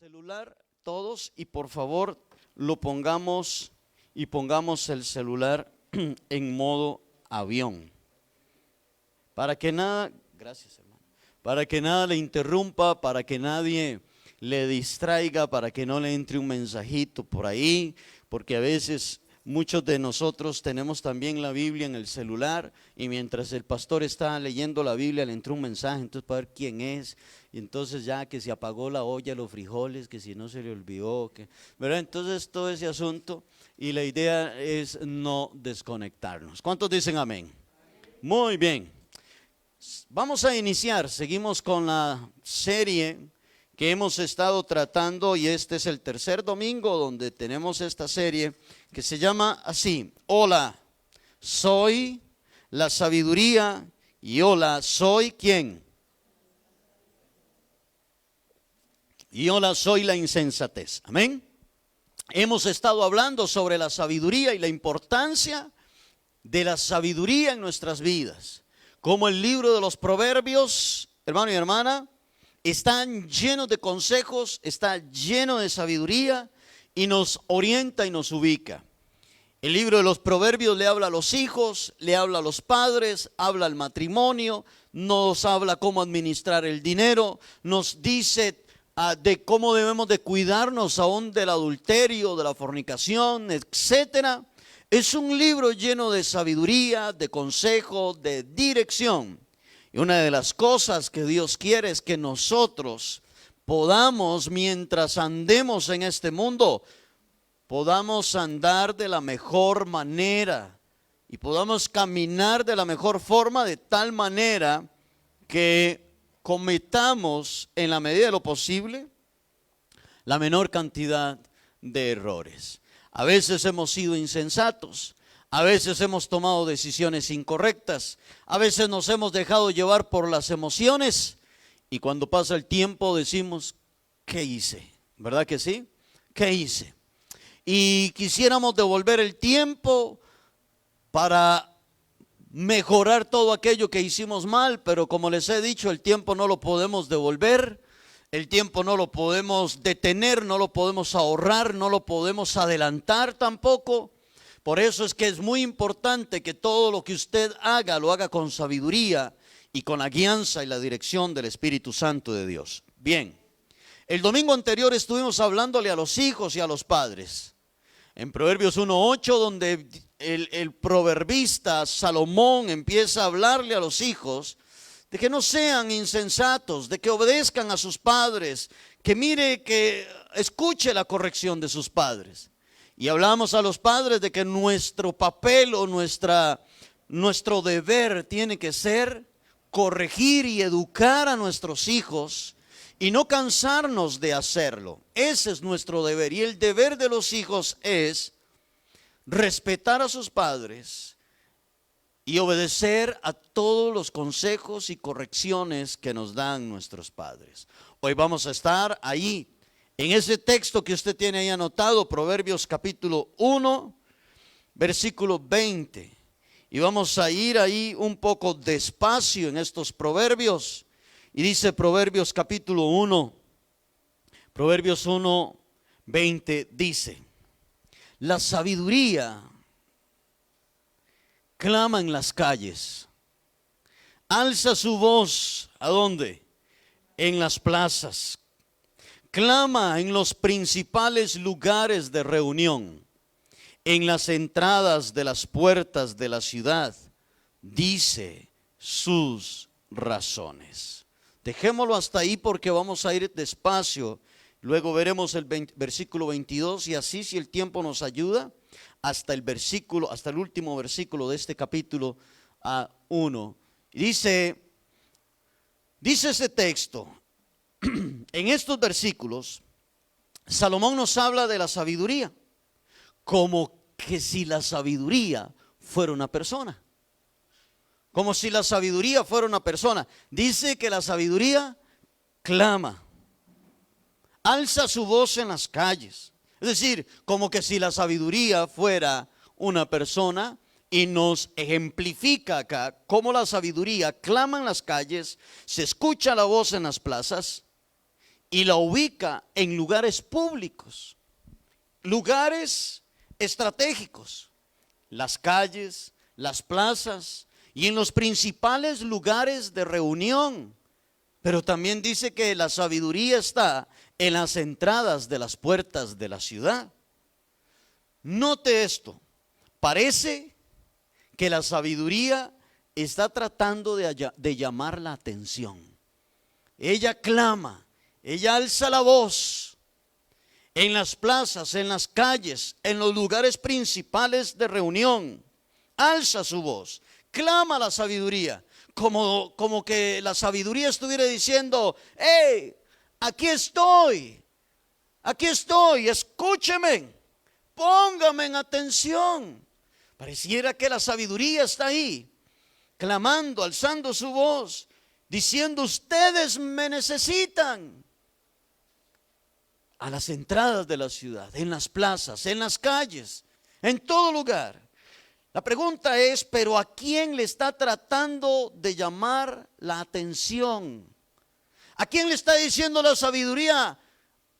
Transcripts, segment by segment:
Celular todos y por favor lo pongamos el celular en modo avión. Para que nada, gracias hermano, para que nada le interrumpa, para que nadie le distraiga, para que no le entre un mensajito por ahí, porque a veces muchos de nosotros tenemos también la Biblia en el celular y mientras el pastor está leyendo la Biblia le entró un mensaje, entonces para ver quién es, y entonces ya que se apagó la olla, los frijoles, que si no se le olvidó, ¿verdad? Entonces todo ese asunto y la idea es no desconectarnos. ¿Cuántos dicen amén? Muy bien. Vamos a iniciar, seguimos con la serie que hemos estado tratando y este es el tercer domingo donde tenemos esta serie que se llama así: Hola, soy la sabiduría y hola, soy ¿quién? Y hola, soy la insensatez. Amén. Hemos estado hablando sobre la sabiduría y la importancia de la sabiduría en nuestras vidas. Como el libro de los Proverbios, hermano y hermana, están llenos de consejos, está lleno de sabiduría y nos orienta y nos ubica. El libro de los Proverbios le habla a los hijos, le habla a los padres, habla al matrimonio, nos habla cómo administrar el dinero, nos dice de cómo debemos de cuidarnos aún del adulterio, de la fornicación, etcétera. Es un libro lleno de sabiduría, de consejo, de dirección. Y una de las cosas que Dios quiere es que nosotros podamos, mientras andemos en este mundo, podamos andar de la mejor manera y podamos caminar de la mejor forma, de tal manera que cometamos en la medida de lo posible la menor cantidad de errores. A veces hemos sido insensatos, a veces hemos tomado decisiones incorrectas, a veces nos hemos dejado llevar por las emociones y cuando pasa el tiempo decimos, ¿qué hice? ¿Verdad que sí? ¿Qué hice? Y quisiéramos devolver el tiempo para mejorar todo aquello que hicimos mal, pero como les he dicho, el tiempo no lo podemos devolver, el tiempo no lo podemos detener, no lo podemos ahorrar, no lo podemos adelantar tampoco. Por eso es que es muy importante que todo lo que usted haga, lo haga con sabiduría y con la guianza y la dirección del Espíritu Santo de Dios. Bien, el domingo anterior estuvimos hablándole a los hijos y a los padres. En Proverbios 1:8, donde el proverbista Salomón empieza a hablarle a los hijos de que no sean insensatos, de que obedezcan a sus padres, que escuche la corrección de sus padres. Y hablamos a los padres de que nuestro papel o nuestro deber tiene que ser corregir y educar a nuestros hijos y no cansarnos de hacerlo. Ese es nuestro deber. Y el deber de los hijos es respetar a sus padres y obedecer a todos los consejos y correcciones que nos dan nuestros padres. Hoy vamos a estar ahí, en ese texto que usted tiene ahí anotado, Proverbios capítulo 1, versículo 20. Y vamos a ir ahí un poco despacio en estos proverbios. Y dice Proverbios capítulo 1, Proverbios 1, 20, dice: la sabiduría clama en las calles, alza su voz, ¿a dónde? En las plazas, clama en los principales lugares de reunión, en las entradas de las puertas de la ciudad, dice sus razones. Dejémoslo hasta ahí porque vamos a ir despacio. Luego veremos el versículo 22 y así, si el tiempo nos ayuda, hasta el último versículo de este capítulo 1. Dice ese texto, en estos versículos, Salomón nos habla de la sabiduría, como que si la sabiduría fuera una persona. Como si la sabiduría fuera una persona. Dice que la sabiduría clama, alza su voz en las calles. Es decir, como que si la sabiduría fuera una persona, y nos ejemplifica acá cómo la sabiduría clama en las calles, se escucha la voz en las plazas y la ubica en lugares públicos, lugares estratégicos, las calles, las plazas y en los principales lugares de reunión. Pero también dice que la sabiduría está en las entradas de las puertas de la ciudad. Note esto, parece que la sabiduría está tratando de llamar la atención. Ella clama, ella alza la voz en las plazas, en las calles, en los lugares principales de reunión. Alza su voz, clama la sabiduría, como que la sabiduría estuviera diciendo: hey, aquí estoy, escúcheme, póngame en atención. Pareciera que la sabiduría está ahí, clamando, alzando su voz, diciendo: ustedes me necesitan. A las entradas de la ciudad, en las plazas, en las calles, en todo lugar. La pregunta es: ¿pero a quién le está tratando de llamar la atención? ¿A quién le está diciendo la sabiduría: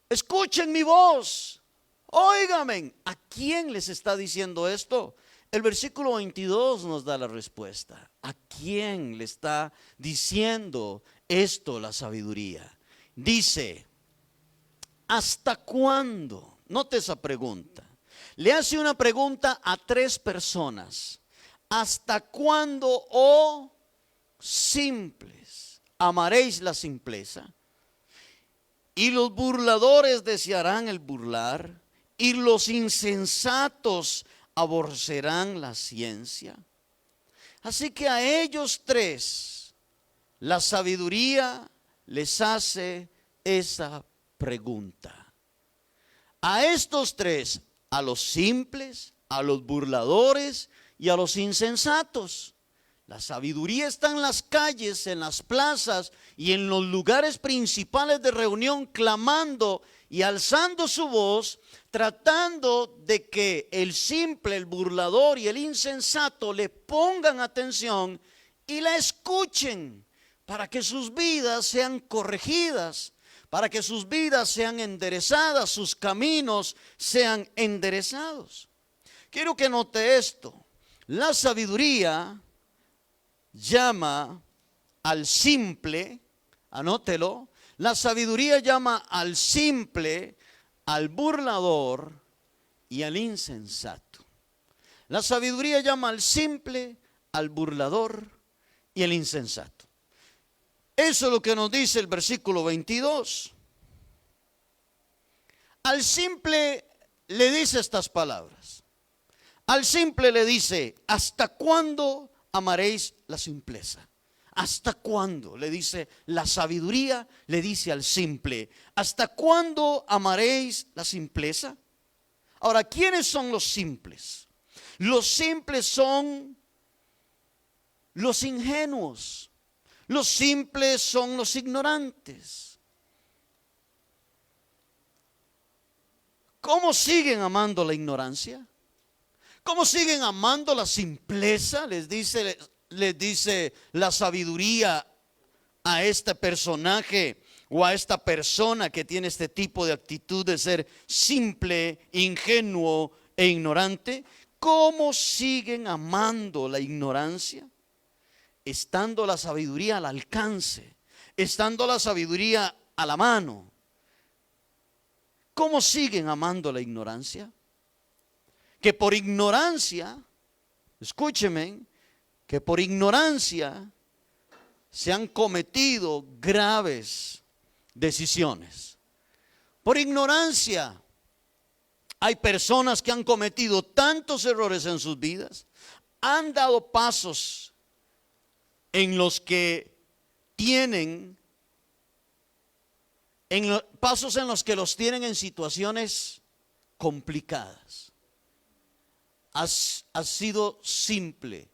escuchen mi voz, óigame? ¿A quién les está diciendo esto? El versículo 22 nos da la respuesta. ¿A quién le está diciendo esto la sabiduría? Dice: ¿hasta cuándo? Note esa pregunta. Le hace una pregunta a 3 personas. ¿Hasta cuándo, oh simples, amaréis la simpleza? Y los burladores desearán el burlar, y los insensatos aborrecerán la ciencia. Así que a ellos 3, la sabiduría les hace esa pregunta. A estos 3, a los simples, a los burladores y a los insensatos. La sabiduría está en las calles, en las plazas y en los lugares principales de reunión, clamando y alzando su voz, tratando de que el simple, el burlador y el insensato le pongan atención y la escuchen, para que sus vidas sean corregidas, para que sus vidas sean enderezadas, sus caminos sean enderezados. Quiero que note esto: la sabiduría llama al simple, anótelo, la sabiduría llama al simple, al burlador y al insensato. La sabiduría llama al simple, al burlador y al insensato. Eso es lo que nos dice el versículo 22. Al simple le dice estas palabras. Al simple le dice: ¿hasta cuándo amaréis la simpleza? ¿Hasta cuándo? Le dice la sabiduría, le dice al simple: ¿hasta cuándo amaréis la simpleza? Ahora, ¿quiénes son los simples? Los simples son los ingenuos. Los simples son los ignorantes. ¿Cómo siguen amando la ignorancia? ¿Cómo siguen amando la simpleza? Les dice la sabiduría a este personaje o a esta persona que tiene este tipo de actitud de ser simple, ingenuo e ignorante. ¿Cómo siguen amando la ignorancia? Estando la sabiduría al alcance, estando la sabiduría a la mano. ¿Cómo siguen amando la ignorancia? Que por ignorancia, escúcheme, que por ignorancia se han cometido graves decisiones. Por ignorancia hay personas que han cometido tantos errores en sus vidas, han dado pasos en los que tienen, pasos en los que los tienen en situaciones complicadas. Has sido simple,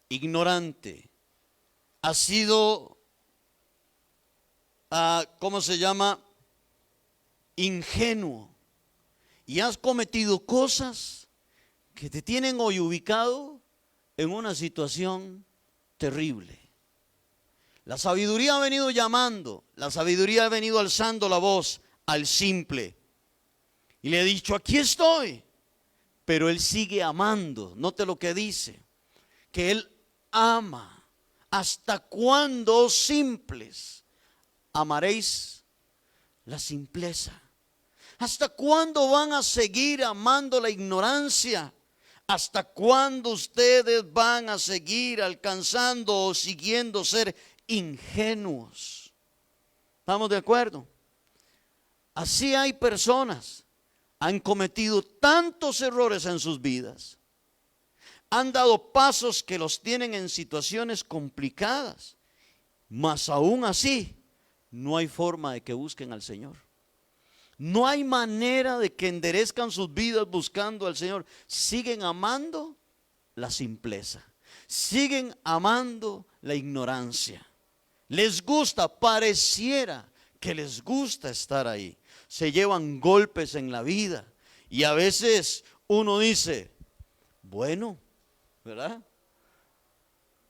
ignorante, has sido, ¿cómo se llama? Ingenuo, y has cometido cosas que te tienen hoy ubicado en una situación terrible. La sabiduría ha venido llamando, la sabiduría ha venido alzando la voz al simple. Y le ha dicho, aquí estoy. Pero él sigue amando. Note lo que dice, que él ama. ¿Hasta cuándo, simples, amaréis la simpleza? ¿Hasta cuándo van a seguir amando la ignorancia? ¿Hasta cuándo ustedes van a seguir alcanzando o siguiendo ser ingenuos? ¿Estamos de acuerdo? Así hay personas, han cometido tantos errores en sus vidas, han dado pasos que los tienen en situaciones complicadas, mas aún así no hay forma de que busquen al Señor. No hay manera de que enderezcan sus vidas buscando al Señor. Siguen amando la simpleza, siguen amando la ignorancia. Les gusta, pareciera que les gusta estar ahí. Se llevan golpes en la vida y a veces uno dice, bueno, ¿verdad?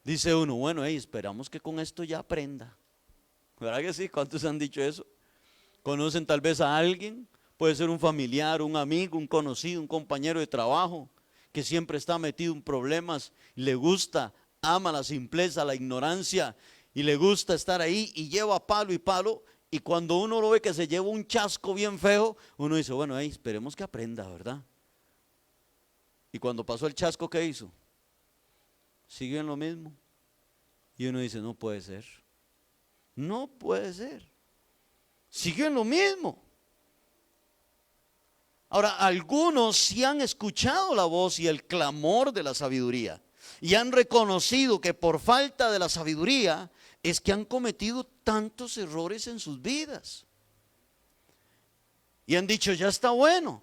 Dice uno, bueno, esperamos que con esto ya aprenda. ¿Verdad que sí? ¿Cuántos han dicho eso? Conocen tal vez a alguien, puede ser un familiar, un amigo, un conocido, un compañero de trabajo, que siempre está metido en problemas, le gusta, ama la simpleza, la ignorancia, y le gusta estar ahí y lleva palo y palo, y cuando uno lo ve que se lleva un chasco bien feo, uno dice, bueno, esperemos que aprenda, ¿verdad? Y cuando pasó el chasco, ¿qué hizo? Sigue en lo mismo. Y uno dice, no puede ser. No puede ser. Sigue en lo mismo. Ahora, algunos sí han escuchado la voz y el clamor de la sabiduría y han reconocido que por falta de la sabiduría es que han cometido tantos errores en sus vidas. Y han dicho, ya está bueno.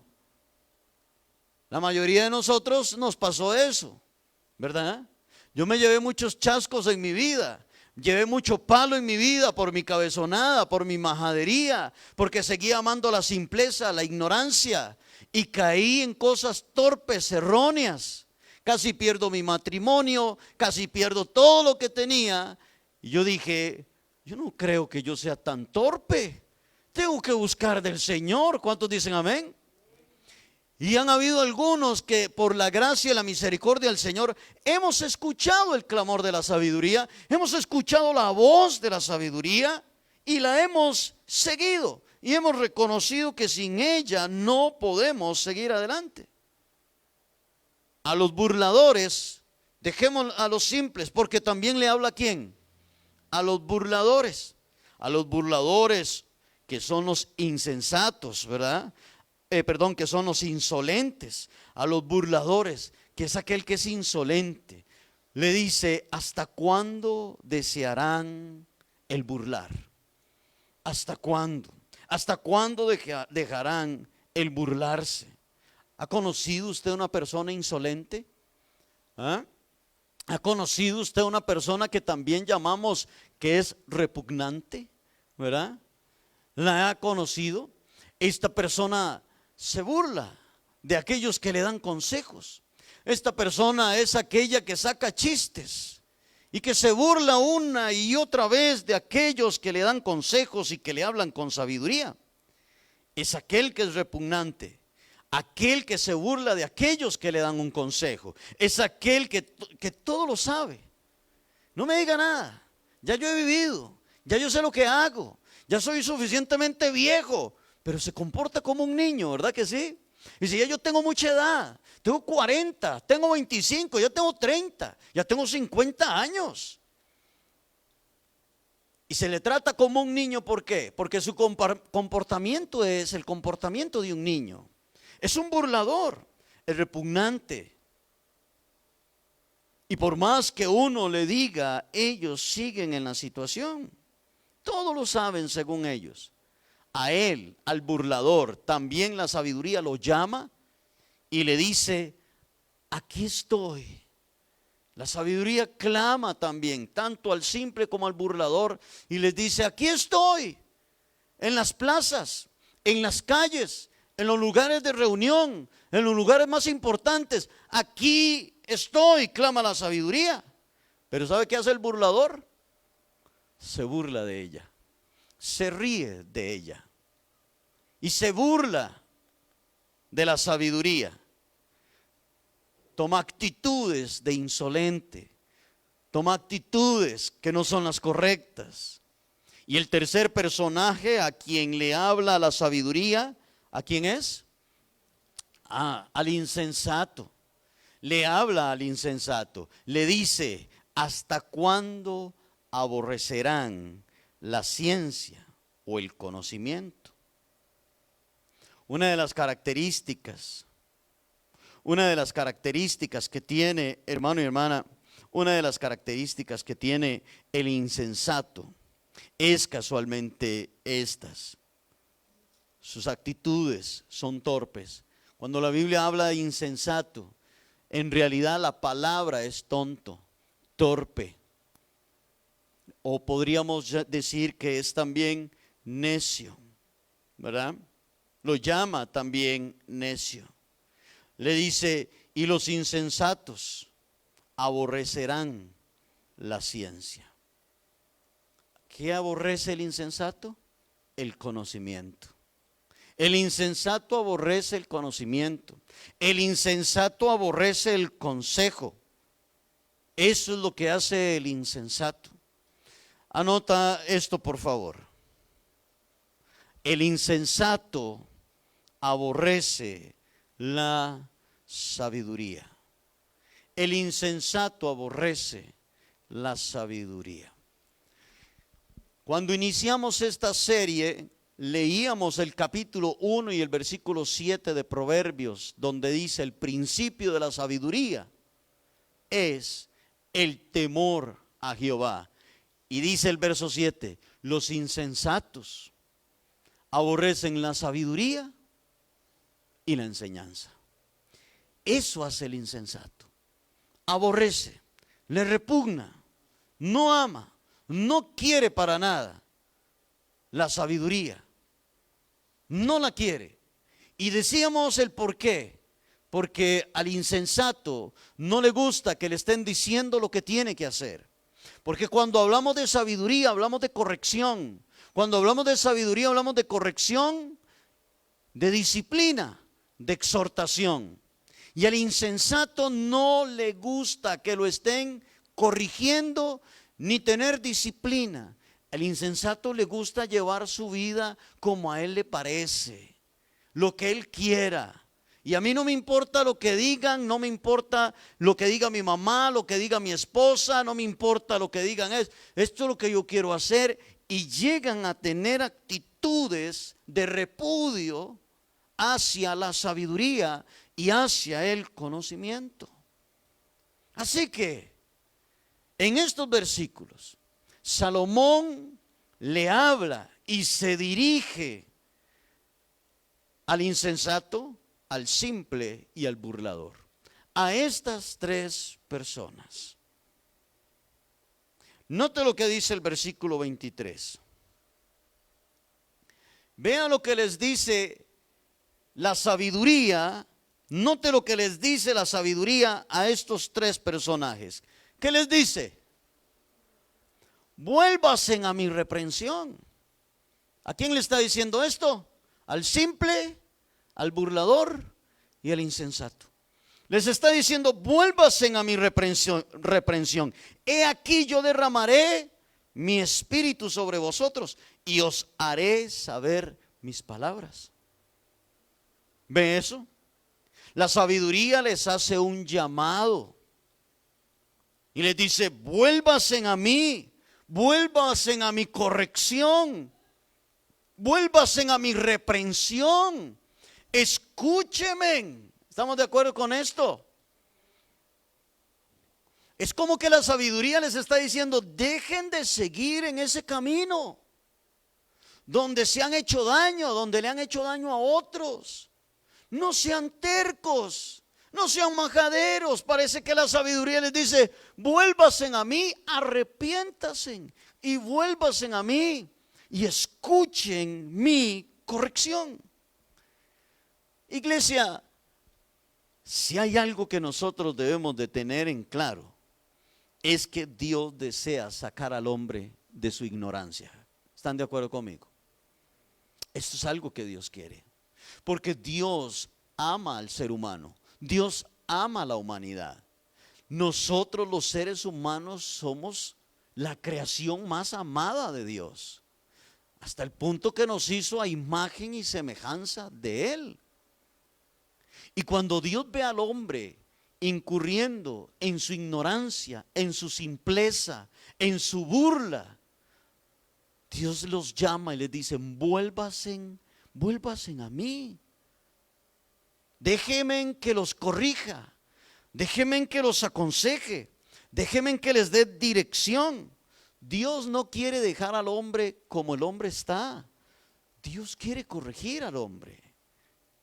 La mayoría de nosotros nos pasó eso, ¿verdad? Yo me llevé muchos chascos en mi vida. Llevé mucho palo en mi vida por mi cabezonada, por mi majadería, porque seguía amando la simpleza, la ignorancia, y caí en cosas torpes, erróneas. Casi pierdo mi matrimonio, casi pierdo todo lo que tenía. Y yo dije, yo no creo que yo sea tan torpe. Tengo que buscar del Señor. ¿Cuántos dicen amén? Y han habido algunos que por la gracia y la misericordia del Señor hemos escuchado el clamor de la sabiduría, hemos escuchado la voz de la sabiduría y la hemos seguido y hemos reconocido que sin ella no podemos seguir adelante. A los burladores, dejemos a los simples, porque también le habla ¿a quién? A los burladores que son los insensatos, ¿verdad? Que son los insolentes, a los burladores, que es aquel que es insolente. Le dice, ¿hasta cuándo desearán el burlar? ¿Hasta cuándo? ¿Hasta cuándo dejarán el burlarse? ¿Ha conocido usted una persona insolente? ¿Ah? ¿Ha conocido usted una persona que también llamamos que es repugnante? ¿Verdad? ¿La ha conocido? Esta persona se burla de aquellos que le dan consejos. Esta persona es aquella que saca chistes y que se burla una y otra vez de aquellos que le dan consejos y que le hablan con sabiduría. Es aquel que es repugnante, aquel que se burla de aquellos que le dan un consejo. Es aquel que todo lo sabe. No me diga nada, ya yo he vivido, ya yo sé lo que hago, ya soy suficientemente viejo, pero se comporta como un niño, ¿verdad que sí? Y si ya yo tengo mucha edad, tengo 40, tengo 25, ya tengo 30, ya tengo 50 años. Y se le trata como un niño, ¿por qué? Porque su comportamiento es el comportamiento de un niño. Es un burlador, es repugnante. Y por más que uno le diga, ellos siguen en la situación. Todos lo saben según ellos. A él, al burlador, también la sabiduría lo llama y le dice, aquí estoy. La sabiduría clama también, tanto al simple como al burlador, y les dice, aquí estoy, en las plazas, en las calles, en los lugares de reunión, en los lugares más importantes. Aquí estoy, clama la sabiduría. Pero ¿sabe qué hace el burlador? se burla de ella, se ríe de ella y se burla de la sabiduría. Toma actitudes de insolente, toma actitudes que no son las correctas. Y el tercer personaje a quien le habla la sabiduría, ¿a quién es? Al insensato. Le habla al insensato, le dice: ¿hasta cuándo aborrecerán la ciencia o el conocimiento? Una de las características que tiene, hermano y hermana, una de las características que tiene el insensato es casualmente estas: sus actitudes son torpes. Cuando la Biblia habla de insensato, en realidad la palabra es tonto, torpe. O podríamos decir que es también necio, ¿verdad? Lo llama también necio. Le dice: y los insensatos aborrecerán la ciencia. ¿Qué aborrece el insensato? El conocimiento. El insensato aborrece el conocimiento. El insensato aborrece el consejo. Eso es lo que hace el insensato. Anota esto, por favor. El insensato aborrece la sabiduría. El insensato aborrece la sabiduría. Cuando iniciamos esta serie, leíamos el capítulo 1 y el versículo 7 de Proverbios, donde dice: el principio de la sabiduría es el temor a Jehová. Y dice el verso 7: los insensatos aborrecen la sabiduría y la enseñanza. Eso hace el insensato. Aborrece, le repugna, no ama, no quiere para nada la sabiduría. No la quiere. Y decíamos el por qué. Porque al insensato no le gusta que le estén diciendo lo que tiene que hacer. Porque cuando hablamos de sabiduría, hablamos de corrección. Cuando hablamos de sabiduría, hablamos de corrección, de disciplina, de exhortación. Y al insensato no le gusta que lo estén corrigiendo ni tener disciplina. Al insensato le gusta llevar su vida como a él le parece, lo que él quiera. Y a mí no me importa lo que digan, no me importa lo que diga mi mamá, lo que diga mi esposa, no me importa lo que digan. Esto es lo que yo quiero hacer. Y llegan a tener actitudes de repudio hacia la sabiduría y hacia el conocimiento. Así que en estos versículos Salomón le habla y se dirige al insensato, al simple y al burlador. A estas tres personas. Note lo que dice el versículo 23. Vean lo que les dice la sabiduría. Note lo que les dice la sabiduría a estos tres personajes. ¿Qué les dice? Vuélvasen a mi reprensión. ¿A quién le está diciendo esto? Al simple, al burlador y al insensato. Les está diciendo: vuélvasen a mi reprensión. He aquí yo derramaré mi espíritu sobre vosotros y os haré saber mis palabras. ¿Ve eso? La sabiduría les hace un llamado y les dice: vuélvasen a mí, vuélvasen a mi corrección, vuélvasen a mi reprensión, escúcheme. ¿Estamos de acuerdo con esto? Es como que la sabiduría les está diciendo: dejen de seguir en ese camino donde se han hecho daño, donde le han hecho daño a otros. No sean tercos, no sean majaderos. Parece que la sabiduría les dice: vuélvasen a mí, arrepiéntasen y vuélvasen a mí y escuchen mi corrección. Iglesia, si hay algo que nosotros debemos de tener en claro, es que Dios desea sacar al hombre de su ignorancia. ¿Están de acuerdo conmigo? Esto es algo que Dios quiere, porque Dios ama al ser humano, Dios ama a la humanidad. Nosotros los seres humanos somos la creación más amada de Dios, hasta el punto que nos hizo a imagen y semejanza de Él. Y cuando Dios ve al hombre incurriendo en su ignorancia, en su simpleza, en su burla, Dios los llama y les dice: vuélvasen a mí. Déjenme que los corrija, déjenme que los aconseje, déjenme que les dé dirección. Dios no quiere dejar al hombre como el hombre está. Dios quiere corregir al hombre.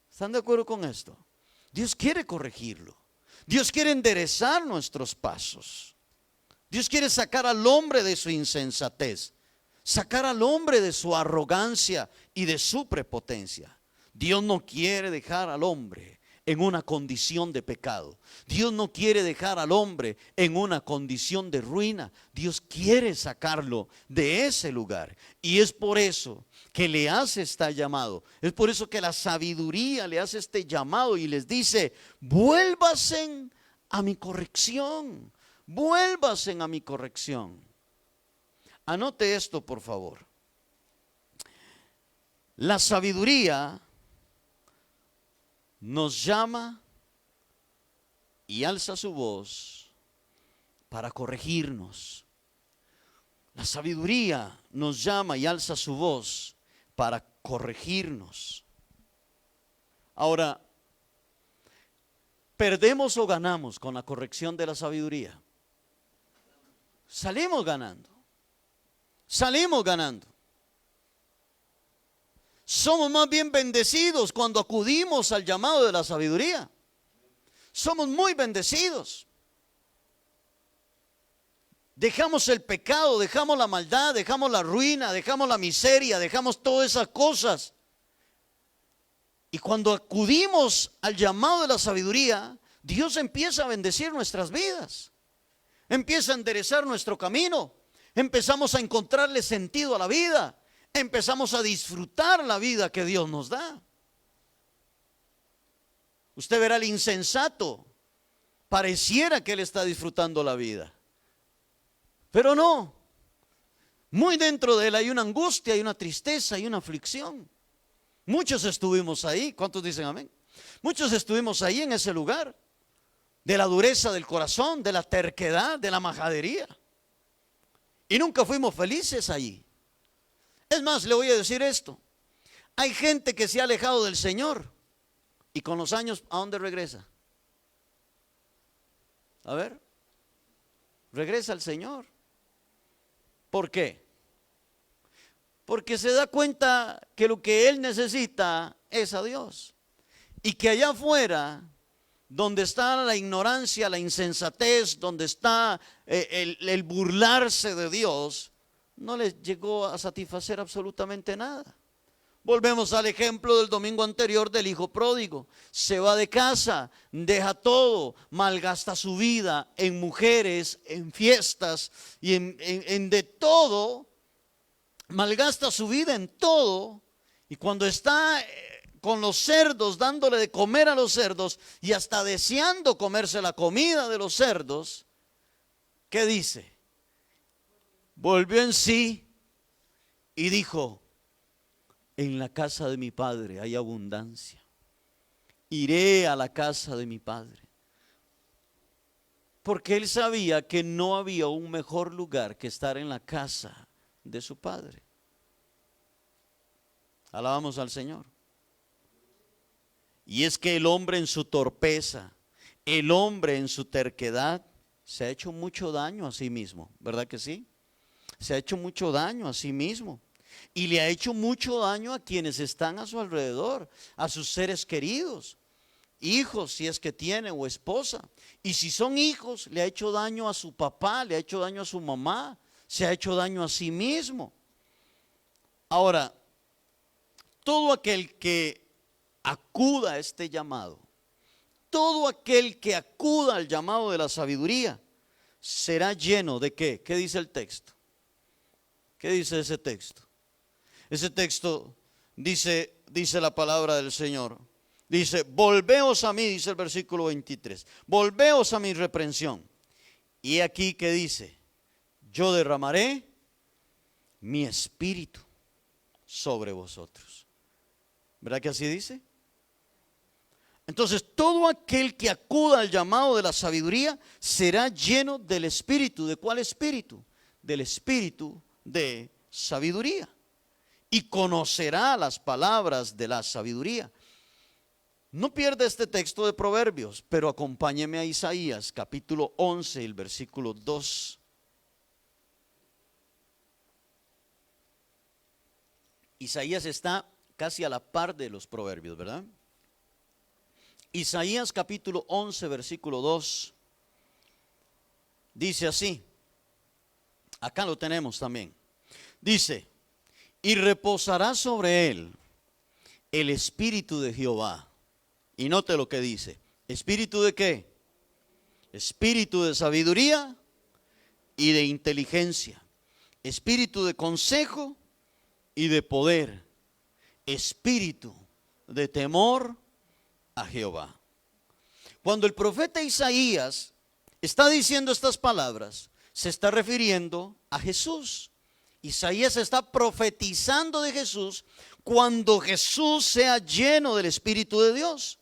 ¿Están de acuerdo con esto? Dios quiere corregirlo. Dios quiere enderezar nuestros pasos. Dios quiere sacar al hombre de su insensatez, sacar al hombre de su arrogancia y de su prepotencia. Dios no quiere dejar al hombre en una condición de pecado. Dios no quiere dejar al hombre en una condición de ruina. Dios quiere sacarlo de ese lugar. Y es por eso que le hace este llamado. Es por eso que la sabiduría le hace este llamado y les dice: vuélvasen a mi corrección. Vuélvasen a mi corrección. Anote esto, por favor. La sabiduría nos llama y alza su voz para corregirnos. La sabiduría nos llama y alza su voz para corregirnos. Ahora, ¿perdemos o ganamos con la corrección de la sabiduría? Salimos ganando. Salimos ganando. Somos más bien bendecidos cuando acudimos al llamado de la sabiduría. Somos muy bendecidos. Dejamos el pecado, dejamos la maldad, dejamos la ruina, dejamos la miseria, dejamos todas esas cosas. Y cuando acudimos al llamado de la sabiduría, Dios empieza a bendecir nuestras vidas. Empieza a enderezar nuestro camino. Empezamos a encontrarle sentido a la vida. Empezamos a disfrutar la vida que Dios nos da. Usted verá al insensato, pareciera que él está disfrutando la vida, pero no. Muy dentro de él hay una angustia, hay una tristeza, hay una aflicción. Muchos estuvimos ahí. ¿Cuántos dicen amén? Muchos estuvimos ahí en ese lugar de la dureza del corazón, de la terquedad, de la majadería, y nunca fuimos felices allí. Es más, le voy a decir esto: hay gente que se ha alejado del Señor y con los años, ¿a dónde regresa? A ver, regresa al Señor. ¿Por qué? Porque se da cuenta que lo que él necesita es a Dios, y que allá afuera, donde está la ignorancia, la insensatez, donde está el burlarse de Dios, no les llegó a satisfacer absolutamente nada. Volvemos al ejemplo del domingo anterior del hijo pródigo. Se va de casa, deja todo, malgasta su vida en mujeres, en fiestas y en de todo. Malgasta su vida en todo, y cuando está con los cerdos, dándole de comer a los cerdos y hasta deseando comerse la comida de los cerdos, ¿qué dice? Volvió en sí y dijo: en la casa de mi padre hay abundancia, iré a la casa de mi padre. Porque él sabía que no había un mejor lugar que estar en la casa de su padre. Alabamos al Señor. Y es que el hombre en su torpeza, el hombre en su terquedad, se ha hecho mucho daño a sí mismo, ¿verdad que sí? Se ha hecho mucho daño a sí mismo, y le ha hecho mucho daño a quienes están a su alrededor, a sus seres queridos, hijos si es que tiene, o esposa. Y si son hijos, le ha hecho daño a su papá, le ha hecho daño a su mamá, se ha hecho daño a sí mismo. Ahora, todo aquel que acuda a este llamado, todo aquel que acuda al llamado de la sabiduría, será lleno de ¿qué? ¿Qué dice el texto? ¿Qué dice ese texto? Ese texto dice la palabra del Señor. Dice, volveos a mí, dice el versículo 23. Volveos a mi reprensión. Y aquí que dice, yo derramaré mi espíritu sobre vosotros. ¿Verdad que así dice? Entonces, todo aquel que acuda al llamado de la sabiduría será lleno del espíritu. ¿De cuál espíritu? Del espíritu de sabiduría. Y conocerá las palabras de la sabiduría. No pierda este texto de Proverbios, pero acompáñeme a Isaías, capítulo 11, el versículo 2. Isaías está casi a la par de los Proverbios, ¿verdad? Isaías capítulo 11, versículo 2. Dice así. Acá lo tenemos también. Dice, y reposará sobre él el espíritu de Jehová. Y note lo que dice. ¿Espíritu de qué? Espíritu de sabiduría y de inteligencia. Espíritu de consejo y de poder. Espíritu de temor a Jehová. Cuando el profeta Isaías está diciendo estas palabras, se está refiriendo a Jesús. Isaías está profetizando de Jesús cuando Jesús sea lleno del Espíritu de Dios.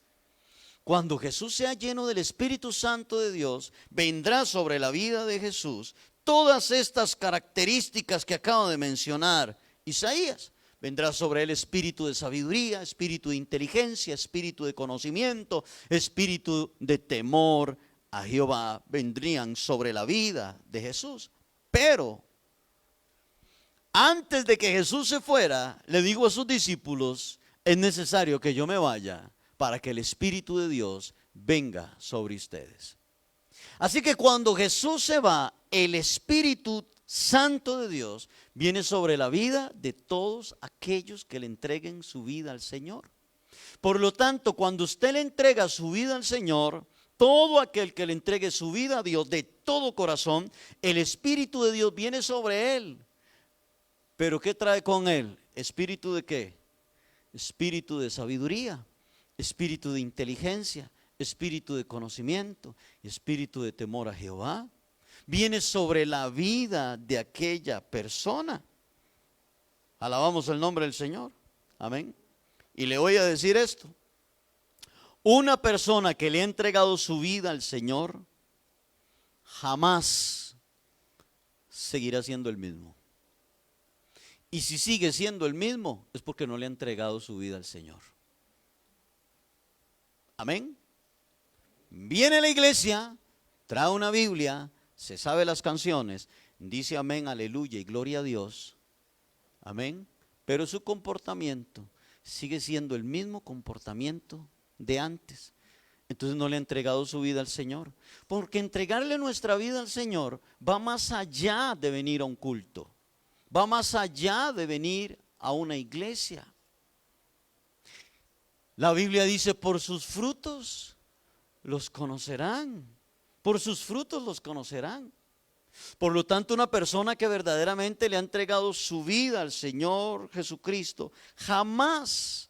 Cuando Jesús sea lleno del Espíritu Santo de Dios, vendrá sobre la vida de Jesús todas estas características que acabo de mencionar Isaías. Vendrá sobre él espíritu de sabiduría, espíritu de inteligencia, espíritu de conocimiento, espíritu de temor a Jehová. Vendrían sobre la vida de Jesús. Pero antes de que Jesús se fuera, le digo a sus discípulos, es necesario que yo me vaya para que el Espíritu de Dios venga sobre ustedes. Así que cuando Jesús se va, el Espíritu Santo de Dios viene sobre la vida de todos aquellos que le entreguen su vida al Señor. Por lo tanto, cuando usted le entrega su vida al Señor, todo aquel que le entregue su vida a Dios de todo corazón, el Espíritu de Dios viene sobre él. ¿Pero qué trae con él? ¿Espíritu de qué? Espíritu de sabiduría, espíritu de inteligencia, espíritu de conocimiento, espíritu de temor a Jehová. Viene sobre la vida de aquella persona. Alabamos el nombre del Señor. Amén. Y le voy a decir esto. Una persona que le ha entregado su vida al Señor jamás seguirá siendo el mismo. Y si sigue siendo el mismo, es porque no le ha entregado su vida al Señor. Amén. Viene a la iglesia, trae una Biblia, se sabe las canciones, dice amén, aleluya y gloria a Dios. Amén. Pero su comportamiento sigue siendo el mismo comportamiento de antes. Entonces no le ha entregado su vida al Señor. Porque entregarle nuestra vida al Señor va más allá de venir a un culto. Va más allá de venir a una iglesia. La Biblia dice, por sus frutos los conocerán. Por sus frutos los conocerán. Por lo tanto, una persona que verdaderamente le ha entregado su vida al Señor Jesucristo, jamás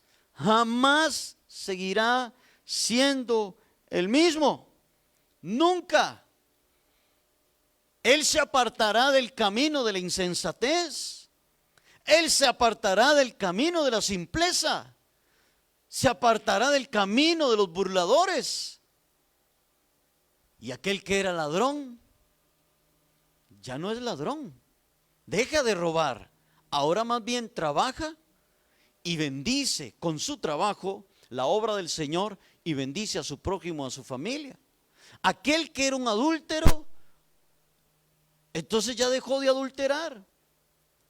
seguirá siendo el mismo. Nunca. Él se apartará del camino de la insensatez. Él se apartará del camino de la simpleza. Se apartará del camino de los burladores. Y aquel que era ladrón, ya no es ladrón. Deja de robar. Ahora más bien trabaja y bendice con su trabajo la obra del Señor y bendice a su prójimo, a su familia. Aquel que era un adúltero, entonces ya dejó de adulterar,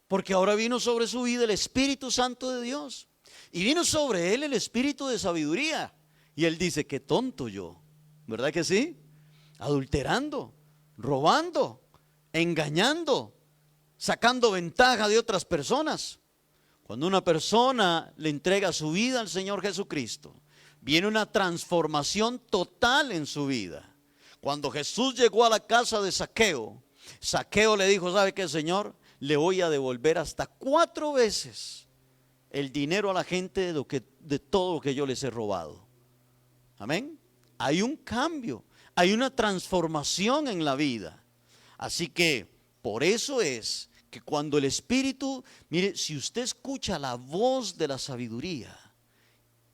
porque ahora vino sobre su vida el Espíritu Santo de Dios. Y vino sobre él el espíritu de sabiduría. Y él dice, qué tonto yo, ¿verdad que sí? Adulterando, robando, engañando, sacando ventaja de otras personas. Cuando una persona le entrega su vida al Señor Jesucristo, viene una transformación total en su vida. Cuando Jesús llegó a la casa de Zaqueo, Zaqueo le dijo, ¿sabe qué, Señor? le voy a devolver hasta 4 veces el dinero a la gente de todo lo que yo les he robado. Amén. Hay un cambio, hay una transformación en la vida. Así que por eso es que cuando el Espíritu, mire, si usted escucha la voz de la sabiduría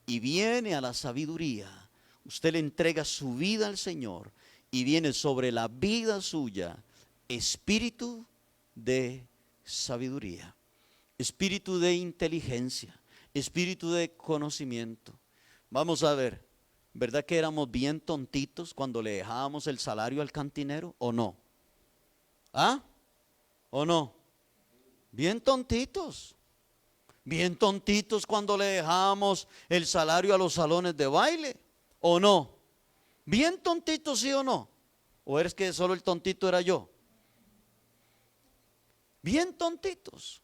y viene a la sabiduría, usted le entrega su vida al Señor y viene sobre la vida suya espíritu de sabiduría, espíritu de inteligencia, espíritu de conocimiento. Vamos a ver, ¿verdad que éramos bien tontitos cuando le dejábamos el salario al cantinero o no? ¿Ah? ¿O no? Bien tontitos. Bien tontitos cuando le dejábamos el salario a los salones de baile, ¿o no? Bien tontitos, ¿sí o no? ¿O eres que solo el tontito era yo? Bien tontitos.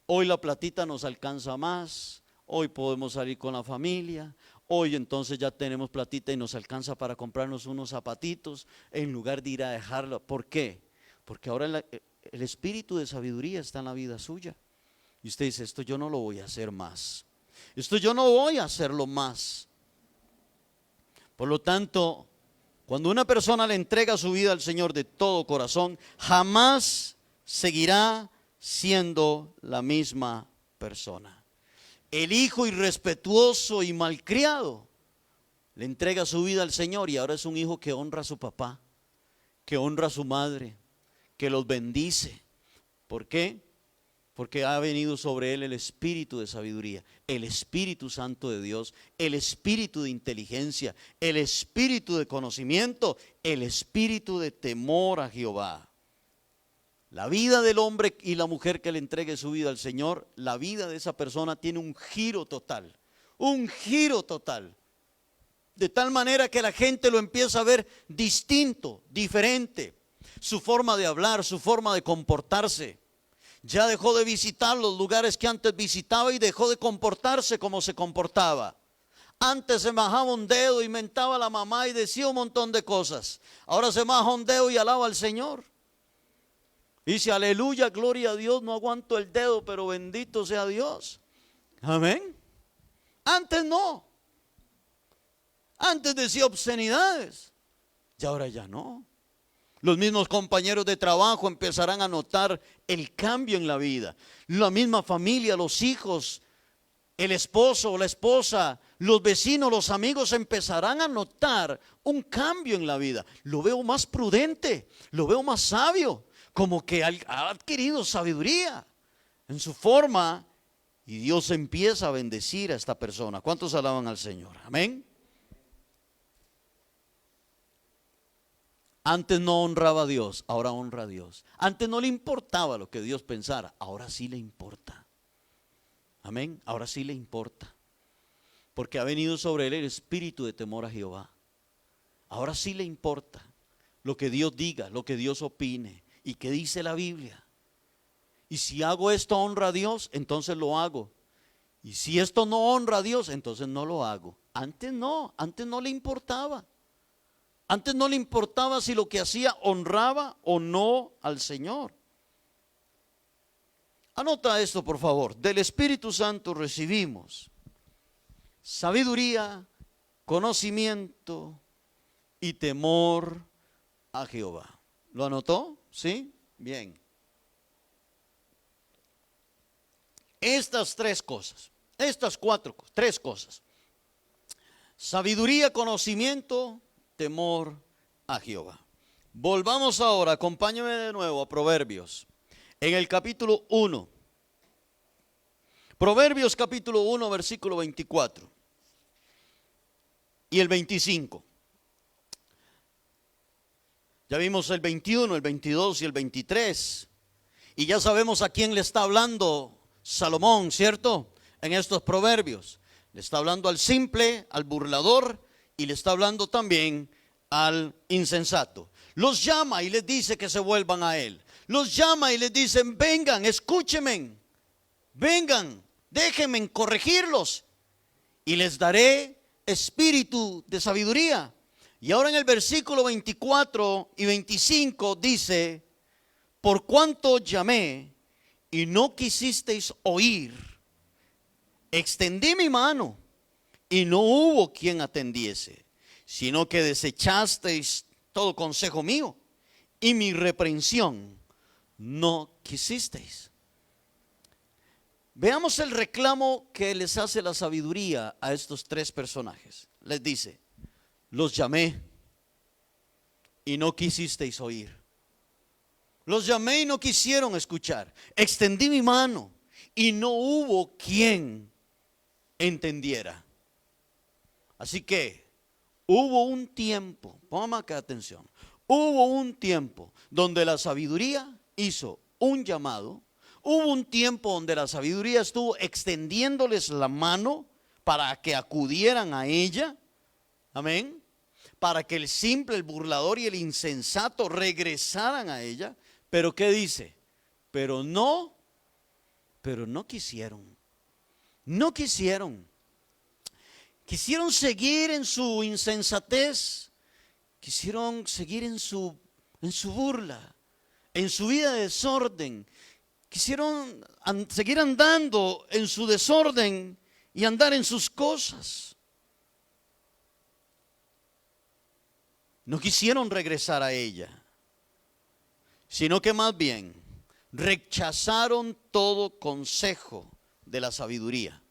Hoy la platita nos alcanza más, hoy podemos salir con la familia, hoy entonces ya tenemos platita y nos alcanza para comprarnos unos zapatitos en lugar de ir a dejarlo. ¿Por qué? Porque ahora el espíritu de sabiduría está en la vida suya. Y usted dice, esto yo no lo voy a hacer más. Esto yo no voy a hacerlo más. Por lo tanto, cuando una persona le entrega su vida al Señor de todo corazón, jamás seguirá siendo la misma persona. El hijo irrespetuoso y malcriado le entrega su vida al Señor y ahora es un hijo que honra a su papá, que honra a su madre, que los bendice. ¿Por qué? Porque ha venido sobre él el espíritu de sabiduría, el Espíritu Santo de Dios, el espíritu de inteligencia, el espíritu de conocimiento, el espíritu de temor a Jehová. La vida del hombre y la mujer que le entregue su vida al Señor, la vida de esa persona tiene un giro total, de tal manera que la gente lo empieza a ver distinto, diferente, su forma de hablar, su forma de comportarse. Ya dejó de visitar los lugares que antes visitaba y dejó de comportarse como se comportaba. Antes se majaba un dedo y mentaba a la mamá y decía un montón de cosas. Ahora se maja un dedo y alaba al Señor. Dice, aleluya, gloria a Dios, no aguanto el dedo, pero bendito sea Dios. Amén. Antes no. Antes decía obscenidades y ahora ya no. Los mismos compañeros de trabajo empezarán a notar el cambio en la vida. La misma familia, los hijos, el esposo, la esposa, los vecinos, los amigos empezarán a notar un cambio en la vida. Lo veo más prudente, lo veo más sabio, como que ha adquirido sabiduría en su forma y Dios empieza a bendecir a esta persona. ¿Cuántos alaban al Señor? Amén. Antes no honraba a Dios, ahora honra a Dios. Antes no le importaba lo que Dios pensara, ahora sí le importa. Amén, ahora sí le importa. Porque ha venido sobre él el espíritu de temor a Jehová. Ahora sí le importa lo que Dios diga, lo que Dios opine y qué dice la Biblia. Y si hago esto honra a Dios, entonces lo hago. Y si esto no honra a Dios, entonces no lo hago. Antes no le importaba. Antes no le importaba si lo que hacía honraba o no al Señor. Anota esto, por favor. Del Espíritu Santo recibimos sabiduría, conocimiento y temor a Jehová. ¿Lo anotó? ¿Sí? Bien. Estas 3 cosas, estas 3 cosas. Sabiduría, conocimiento, temor a Jehová. Volvamos ahora, acompáñame de nuevo a Proverbios, en el capítulo 1. Proverbios capítulo 1, versículo 24 y el 25. Ya vimos el 21, el 22 y el 23. Y ya sabemos a quién le está hablando Salomón, ¿cierto? En estos proverbios. Le está hablando al simple, al burlador, y le está hablando también al insensato. Los llama y les dice que se vuelvan a él. Los llama y les dice, vengan, escúchenme, vengan, déjenme corregirlos y les daré espíritu de sabiduría. Y ahora en el versículo 24 y 25 dice, Por cuanto llamé y no quisisteis oír, extendí mi mano y no hubo quien atendiese, sino que desechasteis todo consejo mío y mi reprensión no quisisteis. Veamos el reclamo que les hace la sabiduría a estos tres personajes. Les dice: los llamé y no quisisteis oír. Los llamé y no quisieron escuchar. Extendí mi mano y no hubo quien entendiera. Así que hubo un tiempo, póngame acá atención, hubo un tiempo donde la sabiduría hizo un llamado. Hubo un tiempo donde la sabiduría estuvo extendiéndoles la mano para que acudieran a ella. Amén. Para que el simple, el burlador y el insensato regresaran a ella. Pero ¿qué dice? Pero no quisieron. No quisieron. Quisieron seguir en su insensatez. Quisieron seguir en su burla, en su vida de desorden. Quisieron seguir andando en su desorden y andar en sus cosas. No quisieron regresar a ella, sino que más bien rechazaron todo consejo de la sabiduría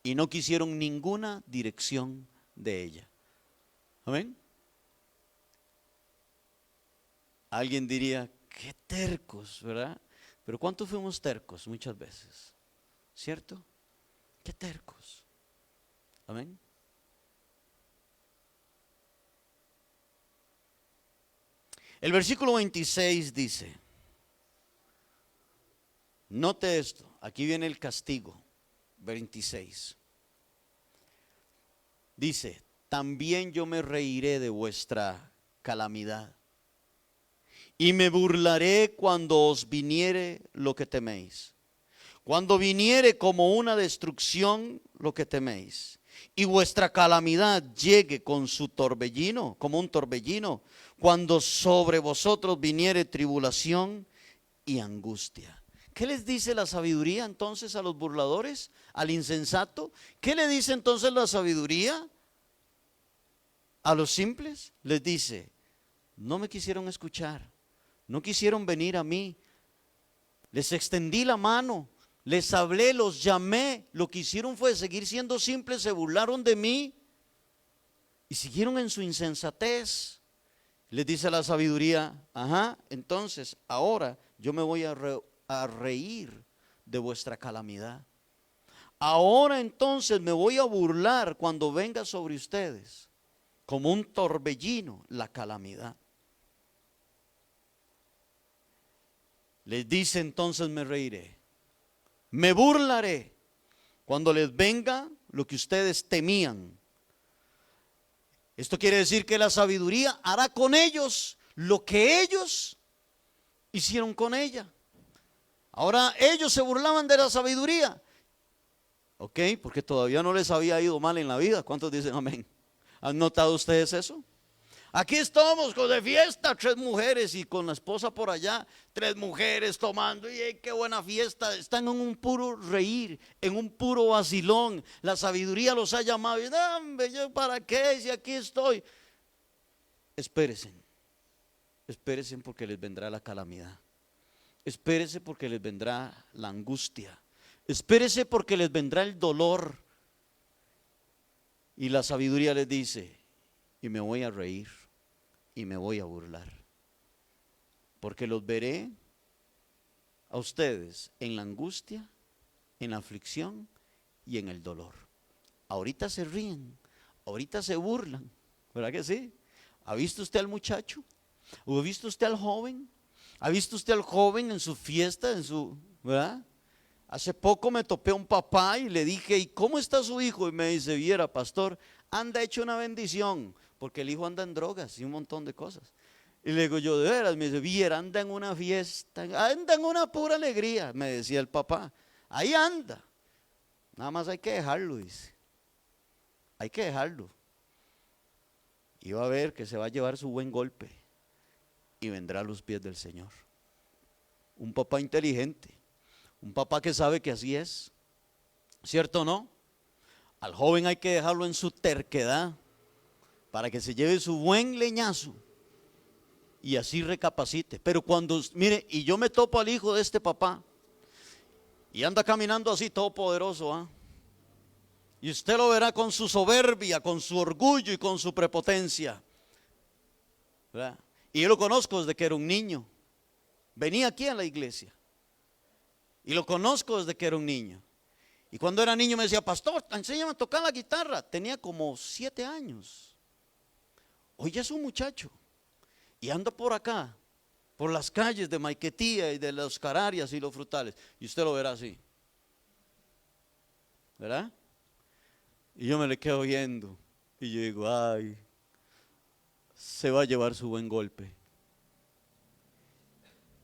y no quisieron ninguna dirección de ella. Amén. Alguien diría: qué tercos, ¿verdad? Pero ¿cuántos fuimos tercos muchas veces? ¿Cierto? Qué tercos. Amén. El versículo 26 dice, note esto, aquí viene el castigo. 26 dice: también yo me reiré de vuestra calamidad y me burlaré cuando os viniere lo que teméis. Cuando viniere como una destrucción lo que teméis, y vuestra calamidad llegue con su torbellino, como un torbellino, cuando sobre vosotros viniere tribulación y angustia. ¿Qué les dice la sabiduría entonces a los burladores, al insensato? ¿Qué le dice entonces la sabiduría a los simples? Les dice: no me quisieron escuchar, no quisieron venir a mí, les extendí la mano, les hablé, los llamé, lo que hicieron fue seguir siendo simples, se burlaron de mí y siguieron en su insensatez. Les dice la sabiduría: ajá, entonces ahora yo me voy a reír de vuestra calamidad. Ahora entonces me voy a burlar cuando venga sobre ustedes como un torbellino la calamidad. Les dice entonces: me reiré, me burlaré cuando les venga lo que ustedes temían. Esto quiere decir que la sabiduría hará con ellos lo que ellos hicieron con ella. Ahora ellos se burlaban de la sabiduría. Ok, porque todavía no les había ido mal en la vida. ¿Cuántos dicen amén? ¿Han notado ustedes eso? Aquí estamos con de fiesta, 3 mujeres y con la esposa por allá, 3 mujeres tomando, y qué buena fiesta. Están en un puro reír, en un puro vacilón. La sabiduría los ha llamado y dame, ¿yo para qué? Si aquí estoy. Espérense porque les vendrá la calamidad. Espérese porque les vendrá la angustia. Espérese porque les vendrá el dolor. Y la sabiduría les dice: y me voy a reír y me voy a burlar, porque los veré a ustedes en la angustia, en la aflicción y en el dolor. Ahorita se ríen, ahorita se burlan, ¿verdad que sí? ¿Ha visto usted al muchacho? ¿O ha visto usted al joven? ¿Ha visto usted al joven en su fiesta, ¿verdad? Hace poco me topé a un papá y le dije: ¿y cómo está su hijo? Y me dice: viera, pastor, anda hecho una bendición, porque el hijo anda en drogas y un montón de cosas. Y le digo yo: de veras. Me dice: viera, anda en una fiesta, anda en una pura alegría, me decía el papá. Ahí anda, nada más hay que dejarlo, dice. Hay que dejarlo. Y va a ver que se va a llevar su buen golpe y vendrá a los pies del Señor. un papá inteligente, un papá que sabe que así es, ¿cierto o no? Al joven hay que dejarlo en su terquedad para que se lleve su buen leñazo y así recapacite. Pero cuando, mire, y yo me topo al hijo de este papá y anda caminando así todo poderoso, ¿ah? Y usted lo verá con su soberbia, con su orgullo y con su prepotencia, ¿verdad? Y yo lo conozco desde que era un niño. Venía aquí a la iglesia y lo conozco desde que era un niño. Y cuando era niño me decía, pastor, enséñame a tocar la guitarra. Tenía como 7 años. Hoy ya es un muchacho y anda por acá, por las calles de Maiquetía y de los Cararias y los Frutales. Y usted lo verá así, ¿verdad? Y yo me le quedo viendo y yo digo, ay, se va a llevar su buen golpe.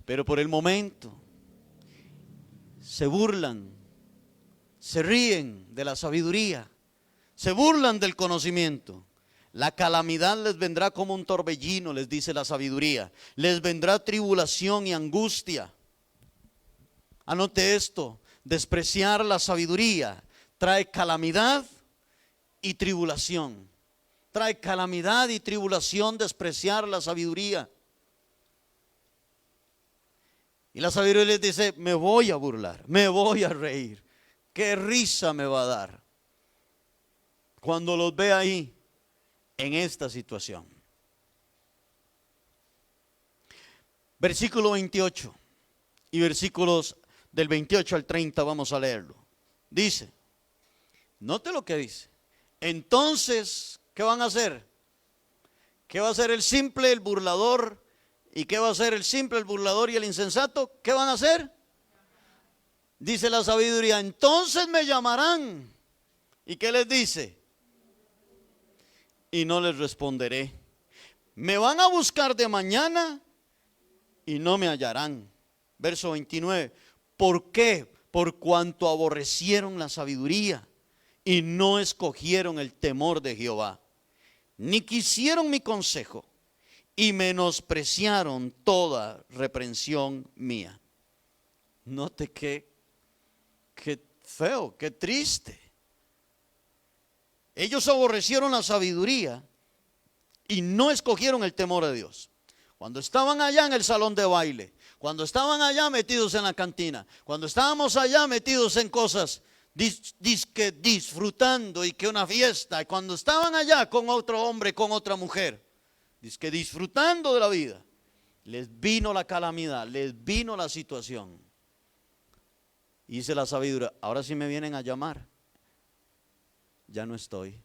Pero por el momento se burlan, se ríen de la sabiduría, se burlan del conocimiento. La calamidad les vendrá como un torbellino, les dice la sabiduría. Les vendrá tribulación y angustia. Anote esto, despreciar la sabiduría trae calamidad y tribulación. Trae calamidad y tribulación despreciar la sabiduría. Y la sabiduría les dice, me voy a burlar, me voy a reír. Qué risa me va a dar cuando los vea ahí en esta situación. Versículo 28 y versículos del 28 al 30 vamos a leerlo. Dice, note lo que dice. Entonces, ¿qué van a hacer? ¿Qué va a hacer el simple, el burlador? ¿Y qué va a hacer el simple, el burlador y el insensato? ¿Qué van a hacer? Dice la sabiduría, entonces me llamarán. ¿Y qué les dice? Y no les responderé. Me van a buscar de mañana y no me hallarán. Verso 29. ¿Por qué? Por cuanto aborrecieron la sabiduría y no escogieron el temor de Jehová, ni quisieron mi consejo y menospreciaron toda reprensión mía. Note qué feo, qué triste. Ellos aborrecieron la sabiduría y no escogieron el temor de Dios. Cuando estaban allá en el salón de baile, cuando estaban allá metidos en la cantina, cuando estábamos allá metidos en cosas, disfrutando y que una fiesta, y cuando estaban allá con otro hombre, con otra mujer, disfrutando de la vida, les vino la calamidad, les vino la situación. Y dice la sabiduría, ahora sí me vienen a llamar, ya no estoy,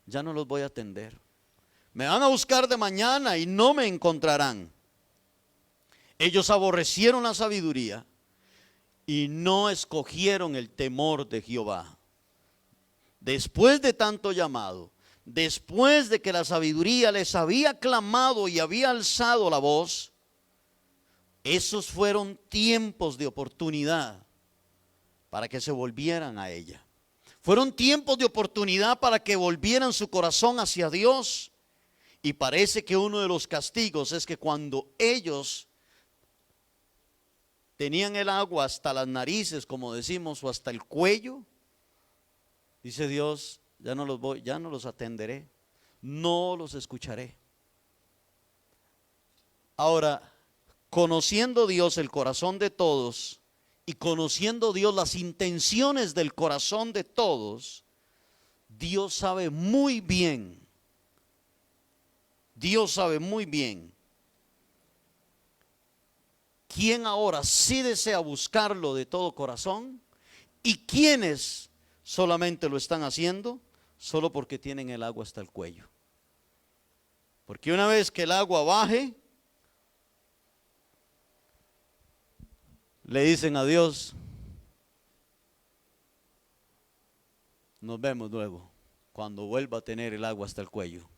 ya no los voy a atender. Me van a buscar de mañana y no me encontrarán. Ellos aborrecieron la sabiduría y no escogieron el temor de Jehová. Después de tanto llamado, después de que la sabiduría les había clamado y había alzado la voz, esos fueron tiempos de oportunidad para que se volvieran a ella. Fueron tiempos de oportunidad para que volvieran su corazón hacia Dios. Y parece que uno de los castigos es que cuando ellos tenían el agua hasta las narices, como decimos, o hasta el cuello, dice Dios, ya no los atenderé, no los escucharé. Ahora, conociendo Dios el corazón de todos y conociendo Dios las intenciones del corazón de todos, Dios sabe muy bien quién ahora sí desea buscarlo de todo corazón y quiénes solamente lo están haciendo solo porque tienen el agua hasta el cuello. Porque una vez que el agua baje, le dicen a Dios, nos vemos luego cuando vuelva a tener el agua hasta el cuello.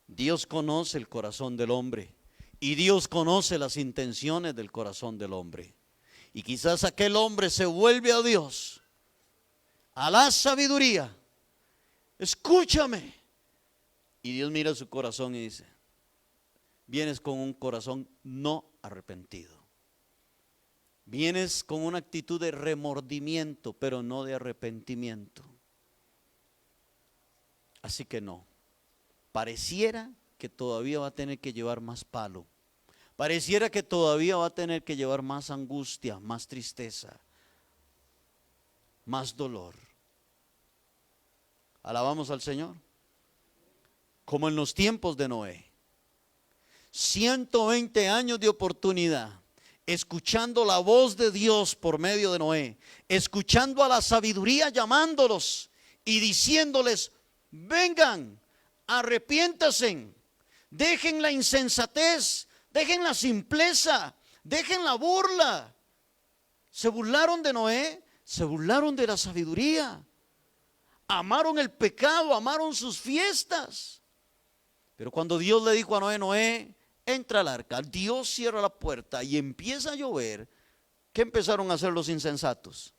Dios conoce el corazón del hombre y Dios conoce las intenciones del corazón del hombre. Y quizás aquel hombre se vuelve a Dios, a la sabiduría, escúchame. Y Dios mira su corazón y dice, vienes con un corazón no arrepentido. Vienes con una actitud de remordimiento, pero no de arrepentimiento. Así que no, pareciera que todavía va a tener que llevar más palo. Pareciera que todavía va a tener que llevar más angustia, más tristeza, más dolor. Alabamos al Señor. Como en los tiempos de Noé. 120 años de oportunidad, escuchando la voz de Dios por medio de Noé, escuchando a la sabiduría llamándolos y diciéndoles: vengan, arrepiéntanse, dejen la insensatez, dejen la simpleza, dejen la burla. Se burlaron de Noé, se burlaron de la sabiduría, amaron el pecado, amaron sus fiestas. Pero cuando Dios le dijo a Noé: Noé, entra al arca, Dios cierra la puerta y empieza a llover, ¿qué empezaron a hacer los insensatos?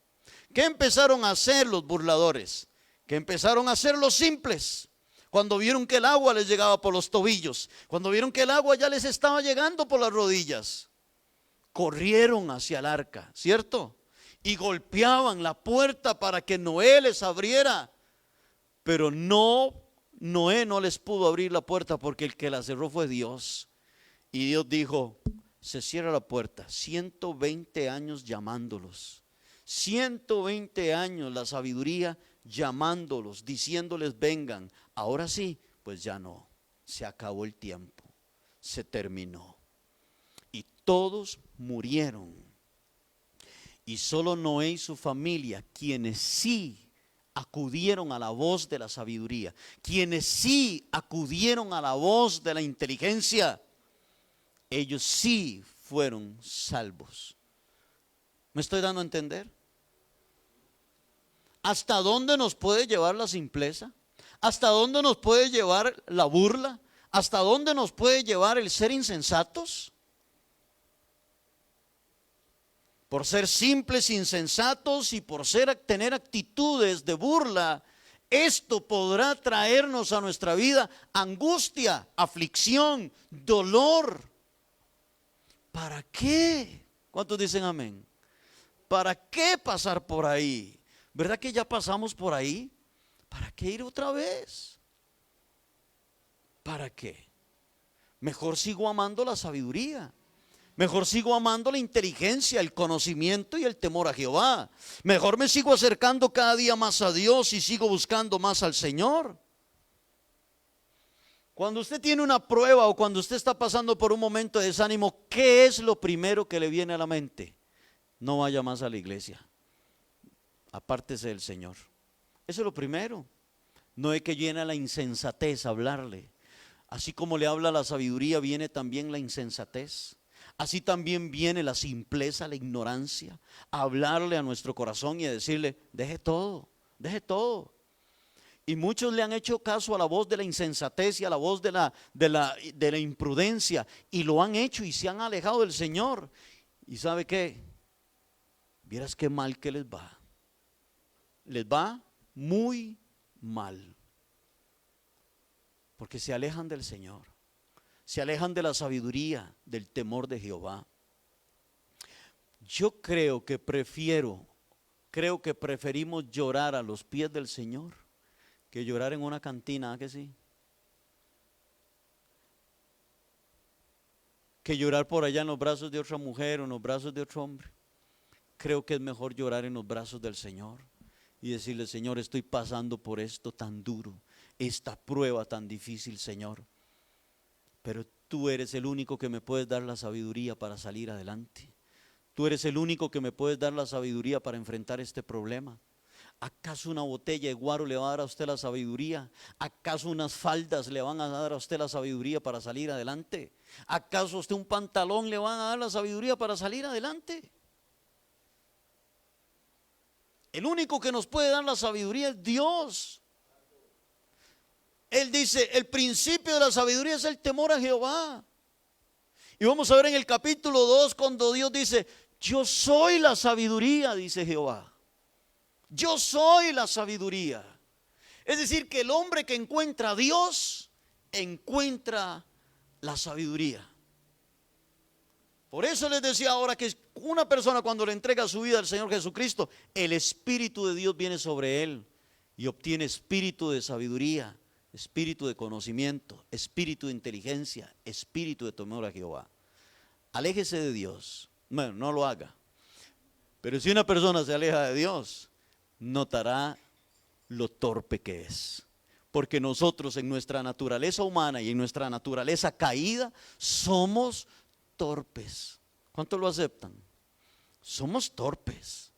¿Qué empezaron a hacer los burladores? ¿Qué empezaron a hacer los simples? Cuando vieron que el agua les llegaba por los tobillos, cuando vieron que el agua ya les estaba llegando por las rodillas, corrieron hacia el arca, ¿cierto? Y golpeaban la puerta para que Noé les abriera. Pero Noé no les pudo abrir la puerta, porque el que la cerró fue Dios. Y Dios dijo: se cierra la puerta. 120 años llamándolos, 120 años la sabiduría llamándolos, diciéndoles: vengan. Ahora sí, pues ya no, se acabó el tiempo, se terminó. Y todos murieron. Y solo Noé y su familia, quienes sí acudieron a la voz de la sabiduría, quienes sí acudieron a la voz de la inteligencia, ellos sí fueron salvos. ¿Me estoy dando a entender? ¿Hasta dónde nos puede llevar la simpleza? ¿Hasta dónde nos puede llevar la burla? ¿Hasta dónde nos puede llevar el ser insensatos? Por ser simples, insensatos y por tener actitudes de burla, esto podrá traernos a nuestra vida angustia, aflicción, dolor. ¿Para qué? ¿Cuántos dicen amén? ¿Para qué pasar por ahí? ¿Verdad que ya pasamos por ahí? ¿Para qué ir otra vez? ¿Para qué? Mejor sigo amando la sabiduría. Mejor sigo amando la inteligencia, el conocimiento y el temor a Jehová. Mejor me sigo acercando cada día más a Dios y sigo buscando más al Señor. Cuando usted tiene una prueba o cuando usted está pasando por un momento de desánimo, ¿qué es lo primero que le viene a la mente? No vaya más a la iglesia. Apártese del Señor. Eso es lo primero. No es que llena la insensatez hablarle. Así como le habla la sabiduría, viene también la insensatez. Así también viene la simpleza, la ignorancia, a hablarle a nuestro corazón y a decirle: deje todo, deje todo. Y muchos le han hecho caso a la voz de la insensatez y a la voz de la imprudencia, y lo han hecho y se han alejado del Señor. ¿Y sabe qué? Vieras qué mal que les va. Les va muy mal, porque se alejan del Señor. Se alejan de la sabiduría, del temor de Jehová. Yo creo que preferimos llorar a los pies del Señor que llorar en una cantina, ¿a que sí? Que llorar por allá en los brazos de otra mujer o en los brazos de otro hombre. Creo que es mejor llorar en los brazos del Señor y decirle: Señor, estoy pasando por esto tan duro, esta prueba tan difícil, Señor. Pero tú eres el único que me puedes dar la sabiduría para salir adelante. Tú eres el único que me puedes dar la sabiduría para enfrentar este problema. ¿Acaso una botella de guaro le va a dar a usted la sabiduría? ¿Acaso unas faldas le van a dar a usted la sabiduría para salir adelante? ¿Acaso a usted un pantalón le van a dar la sabiduría para salir adelante? El único que nos puede dar la sabiduría es Dios. Él dice: el principio de la sabiduría es el temor a Jehová. Y vamos a ver en el capítulo 2 cuando Dios dice: yo soy la sabiduría, dice Jehová. Yo soy la sabiduría. Es decir, que el hombre que encuentra a Dios encuentra la sabiduría. Por eso les decía ahora que una persona cuando le entrega su vida al Señor Jesucristo, el Espíritu de Dios viene sobre él y obtiene espíritu de sabiduría, espíritu de conocimiento, espíritu de inteligencia, espíritu de temor a Jehová. Aléjese de Dios. Bueno, no lo haga. Pero si una persona se aleja de Dios, notará lo torpe que es. Porque nosotros en nuestra naturaleza humana y en nuestra naturaleza caída somos torpes. ¿Cuántos lo aceptan? Somos torpes.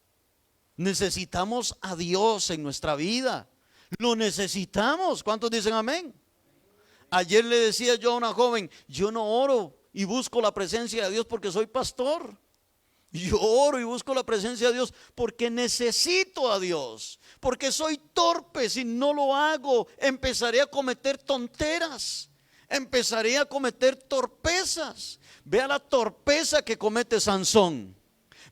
Necesitamos a Dios en nuestra vida. Lo necesitamos. ¿Cuántos dicen amén? Ayer le decía yo a una joven, yo no oro y busco la presencia de Dios porque soy pastor. Yo oro y busco la presencia de Dios porque necesito a Dios. Porque soy torpe, si no lo hago, empezaré a cometer tonteras. Empezaré a cometer torpezas. Vea la torpeza que comete Sansón.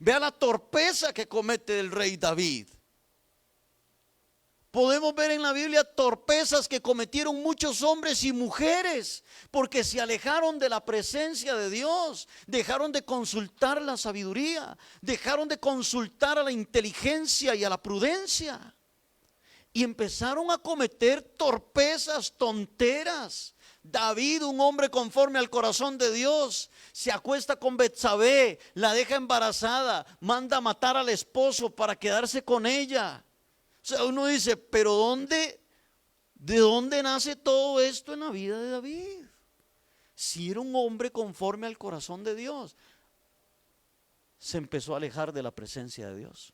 Vea la torpeza que comete el rey David. Podemos ver en la Biblia torpezas que cometieron muchos hombres y mujeres porque se alejaron de la presencia de Dios, dejaron de consultar la sabiduría, dejaron de consultar a la inteligencia y a la prudencia y empezaron a cometer torpezas, tonteras. David, un hombre conforme al corazón de Dios, se acuesta con Betsabé, la deja embarazada, manda a matar al esposo para quedarse con ella. O sea, uno dice, pero ¿de dónde nace todo esto en la vida de David? Si era un hombre conforme al corazón de Dios, se empezó a alejar de la presencia de Dios.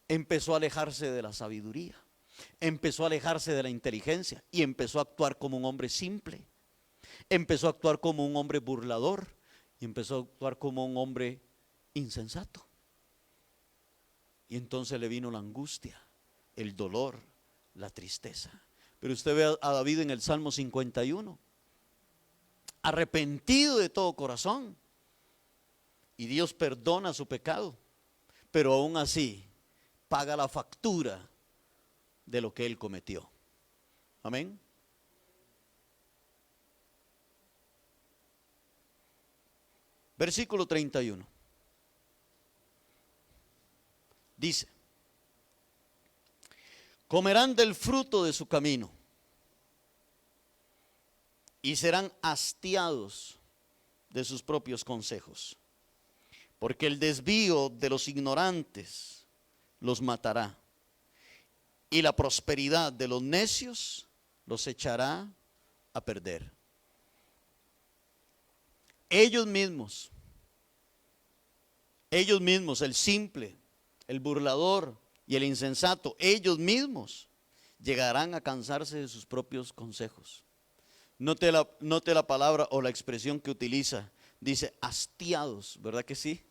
Empezó a alejarse de la sabiduría. Empezó a alejarse de la inteligencia y empezó a actuar como un hombre simple. Empezó a actuar como un hombre burlador y empezó a actuar como un hombre insensato. Y entonces le vino la angustia, el dolor, la tristeza. Pero usted ve a David en el Salmo 51, arrepentido de todo corazón. Y Dios perdona su pecado, pero aún así paga la factura de lo que él cometió. Amén. Versículo 31. Dice: comerán del fruto de su camino y serán hastiados de sus propios consejos, porque el desvío de los ignorantes los matará y la prosperidad de los necios los echará a perder. Ellos mismos, el simple, el burlador y el insensato, ellos mismos llegarán a cansarse de sus propios consejos. Note la palabra o la expresión que utiliza. Dice hastiados, ¿verdad que sí?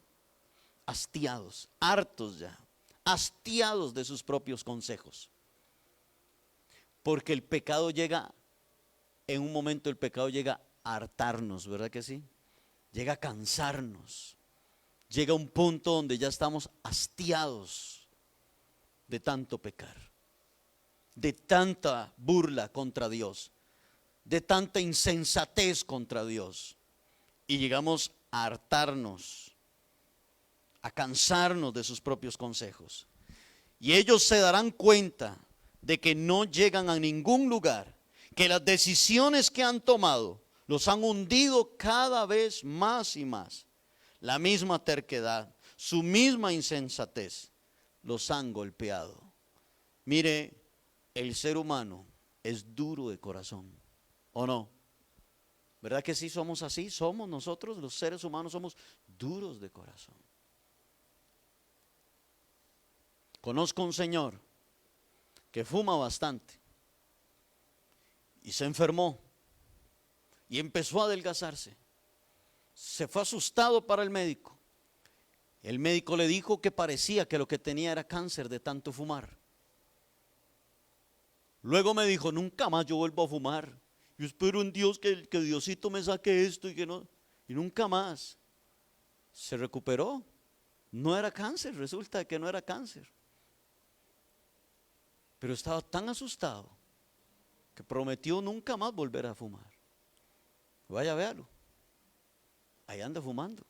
Hastiados, hartos ya, hastiados de sus propios consejos. Porque el pecado llega, en un momento el pecado llega a hartarnos, ¿verdad que sí? Llega a cansarnos. Llega a un punto donde ya estamos hastiados de tanto pecar, de tanta burla contra Dios, de tanta insensatez contra Dios. Y llegamos a hartarnos, a cansarnos de sus propios consejos. Y ellos se darán cuenta de que no llegan a ningún lugar, que las decisiones que han tomado los han hundido cada vez más y más. La misma terquedad, su misma insensatez los han golpeado. Mire, el ser humano es duro de corazón, ¿o no? ¿Verdad que sí somos así? Somos nosotros, los seres humanos, somos duros de corazón. Conozco un señor que fuma bastante y se enfermó y empezó a adelgazarse. Se fue asustado para el médico. El médico le dijo que parecía que lo que tenía era cáncer de tanto fumar. Luego me dijo, nunca más yo vuelvo a fumar. Yo espero en Dios que Diosito me saque esto y que no. Y nunca más. Se recuperó. No era cáncer, resulta que no era cáncer. Pero estaba tan asustado que prometió nunca más volver a fumar. Vaya, véalo. Ahí anda fumando.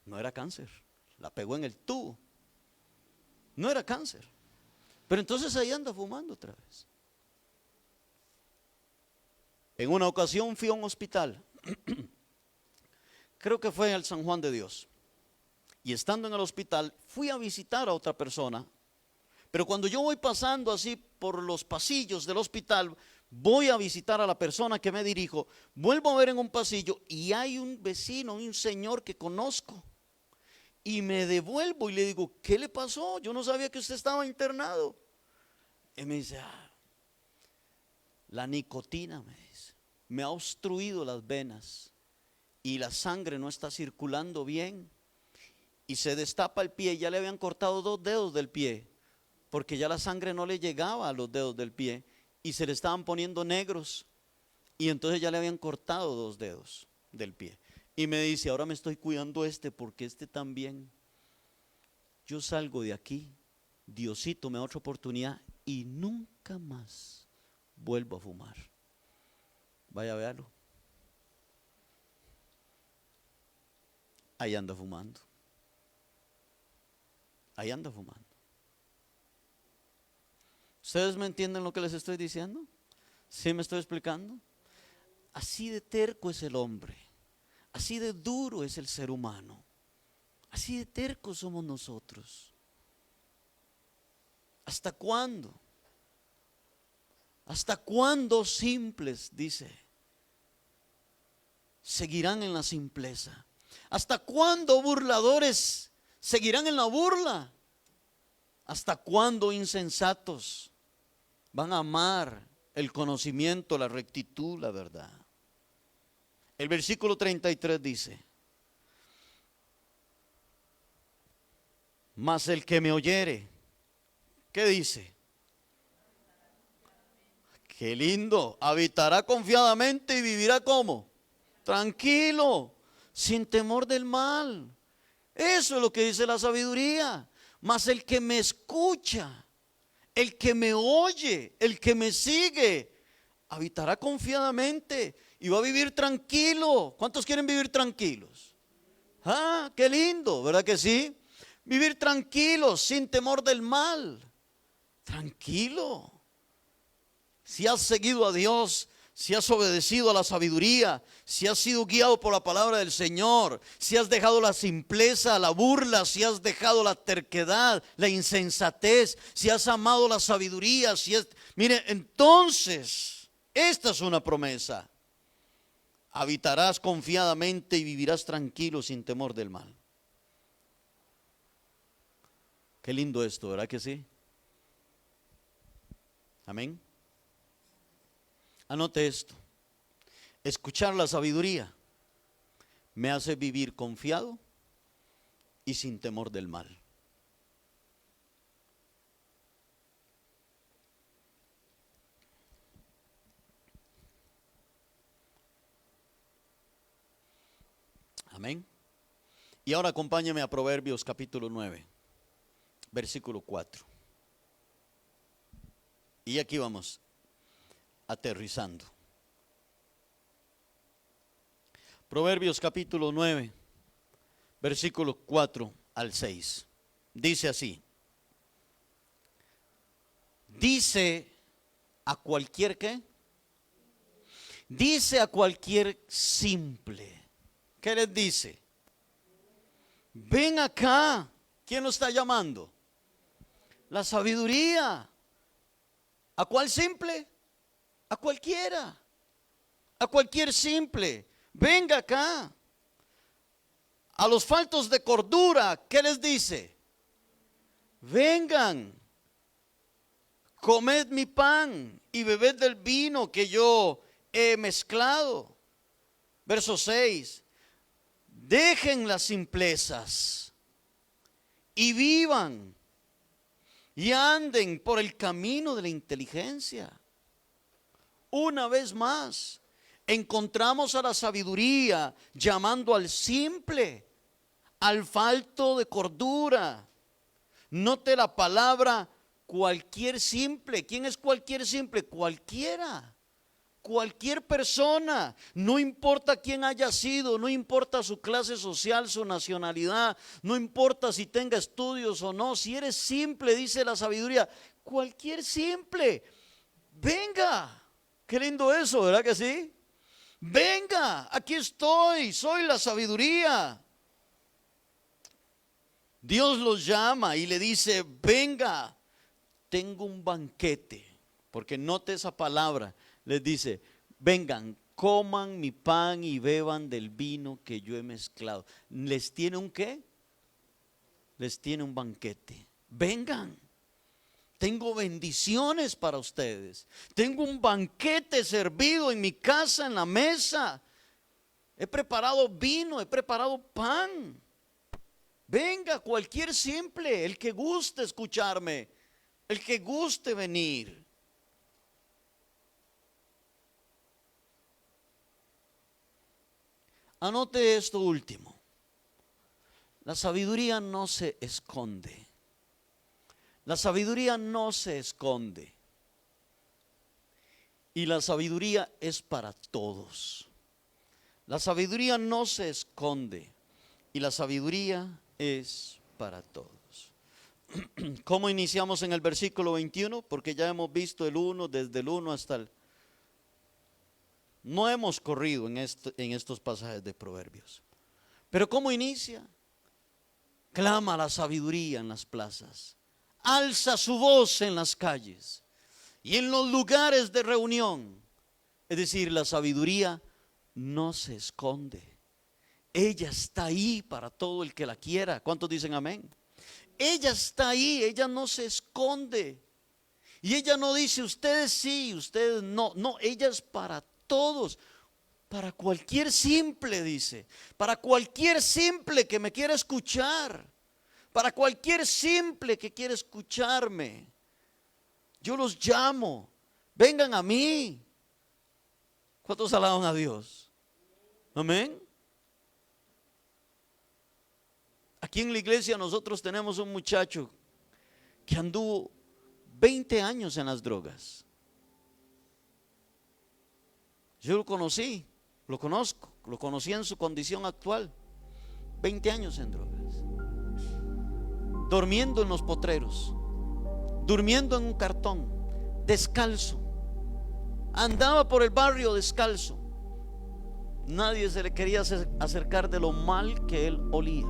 No era cáncer. La pegó en el tubo. No era cáncer. Pero entonces ahí anda fumando otra vez. En una ocasión fui a un hospital. Creo que fue en el San Juan de Dios. Y estando en el hospital, fui a visitar a otra persona. Pero cuando yo voy pasando así por los pasillos del hospital, voy a visitar a la persona que me dirijo, vuelvo a ver en un pasillo y hay un vecino, un señor que conozco. Y me devuelvo y le digo, ¿qué le pasó? Yo no sabía que usted estaba internado. Y me dice, la nicotina, me dice, me ha obstruido las venas y la sangre no está circulando bien. Y se destapa el pie, ya le habían cortado 2 dedos del pie, porque ya la sangre no le llegaba a los dedos del pie y se le estaban poniendo negros. Y entonces ya le habían cortado 2 dedos del pie. Y me dice, ahora me estoy cuidando porque también. Yo salgo de aquí, Diosito me da otra oportunidad y nunca más vuelvo a fumar. Vaya, véalo. Ahí anda fumando. Ahí anda fumando. ¿Ustedes me entienden lo que les estoy diciendo? ¿Sí me estoy explicando? Así de terco es el hombre. Así de duro es el ser humano. Así de tercos somos nosotros. ¿Hasta cuándo? ¿Hasta cuándo simples, dice, seguirán en la simpleza? ¿Hasta cuándo burladores seguirán en la burla? ¿Hasta cuándo insensatos van a amar el conocimiento, la rectitud, la verdad? El versículo 33 dice, mas el que me oyere, ¿qué dice? Qué lindo, habitará confiadamente y vivirá ¿cómo? Tranquilo, sin temor del mal. Eso es lo que dice la sabiduría. Mas el que me escucha, el que me oye, el que me sigue, habitará confiadamente y va a vivir tranquilo. ¿Cuántos quieren vivir tranquilos? Qué lindo, ¿verdad que sí? Vivir tranquilos, sin temor del mal. Tranquilo. Si has seguido a Dios, si has obedecido a la sabiduría, si has sido guiado por la palabra del Señor, si has dejado la simpleza, la burla, si has dejado la terquedad, la insensatez, si has amado la sabiduría, mire, entonces, esta es una promesa. Habitarás confiadamente y vivirás tranquilo sin temor del mal. Qué lindo esto, ¿verdad que sí? Amén. Anote esto. Escuchar la sabiduría me hace vivir confiado y sin temor del mal. Amén. Y ahora acompáñame a Proverbios capítulo 9, versículo 4. Y aquí vamos aterrizando. Proverbios capítulo 9, versículo 4 al 6. Dice así. Dice a cualquier ¿qué? Dice a cualquier simple. ¿Qué les dice? Ven acá. ¿Quién lo está llamando? La sabiduría. ¿A cuál simple? A cualquiera. A cualquier simple. Venga acá. A los faltos de cordura, ¿qué les dice? Vengan. Comed mi pan y bebed del vino que yo he mezclado. Verso 6. Dejen las simplezas y vivan y anden por el camino de la inteligencia. Una vez más, encontramos a la sabiduría llamando al simple, al falto de cordura. Note la palabra cualquier simple. ¿Quién es cualquier simple? Cualquiera. Cualquier persona, no importa quién haya sido, no importa su clase social, su nacionalidad, no importa si tenga estudios o no, si eres simple, dice la sabiduría, cualquier simple, venga. Qué lindo eso, ¿verdad que sí? Venga, aquí estoy, soy la sabiduría. Dios los llama y le dice, venga, tengo un banquete. Porque note esa palabra, les dice, vengan, coman mi pan y beban del vino que yo he mezclado. ¿Les tiene un qué? Les tiene un banquete. Vengan, tengo bendiciones para ustedes. Tengo un banquete servido en mi casa, en la mesa. He preparado vino, he preparado pan. Venga, cualquier simple, el que guste escucharme, el que guste venir. Anote esto último. La sabiduría no se esconde. La sabiduría no se esconde. Y la sabiduría es para todos. La sabiduría no se esconde. Y la sabiduría es para todos. ¿Cómo iniciamos en el versículo 21? Porque ya hemos visto el 1, desde el 1 hasta el... No hemos corrido en estos pasajes de Proverbios. Pero ¿cómo inicia? Clama la sabiduría en las plazas. Alza su voz en las calles y en los lugares de reunión. Es decir, la sabiduría no se esconde. Ella está ahí para todo el que la quiera. ¿Cuántos dicen amén? Ella está ahí, ella no se esconde. Y ella no dice, ustedes sí, ustedes no. No, ella es para todos. Para cualquier simple, dice. Para cualquier simple que me quiera escuchar. Para cualquier simple que quiera escucharme. Yo los llamo. Vengan a mí. ¿Cuántos alaban a Dios? Amén. Aquí en la iglesia nosotros tenemos un muchacho que anduvo 20 años en las drogas. Yo lo conocí, lo conozco, lo conocí en su condición actual. 20 años en drogas. Durmiendo en los potreros, durmiendo en un cartón, descalzo. Andaba por el barrio descalzo. Nadie se le quería acercar de lo mal que él olía.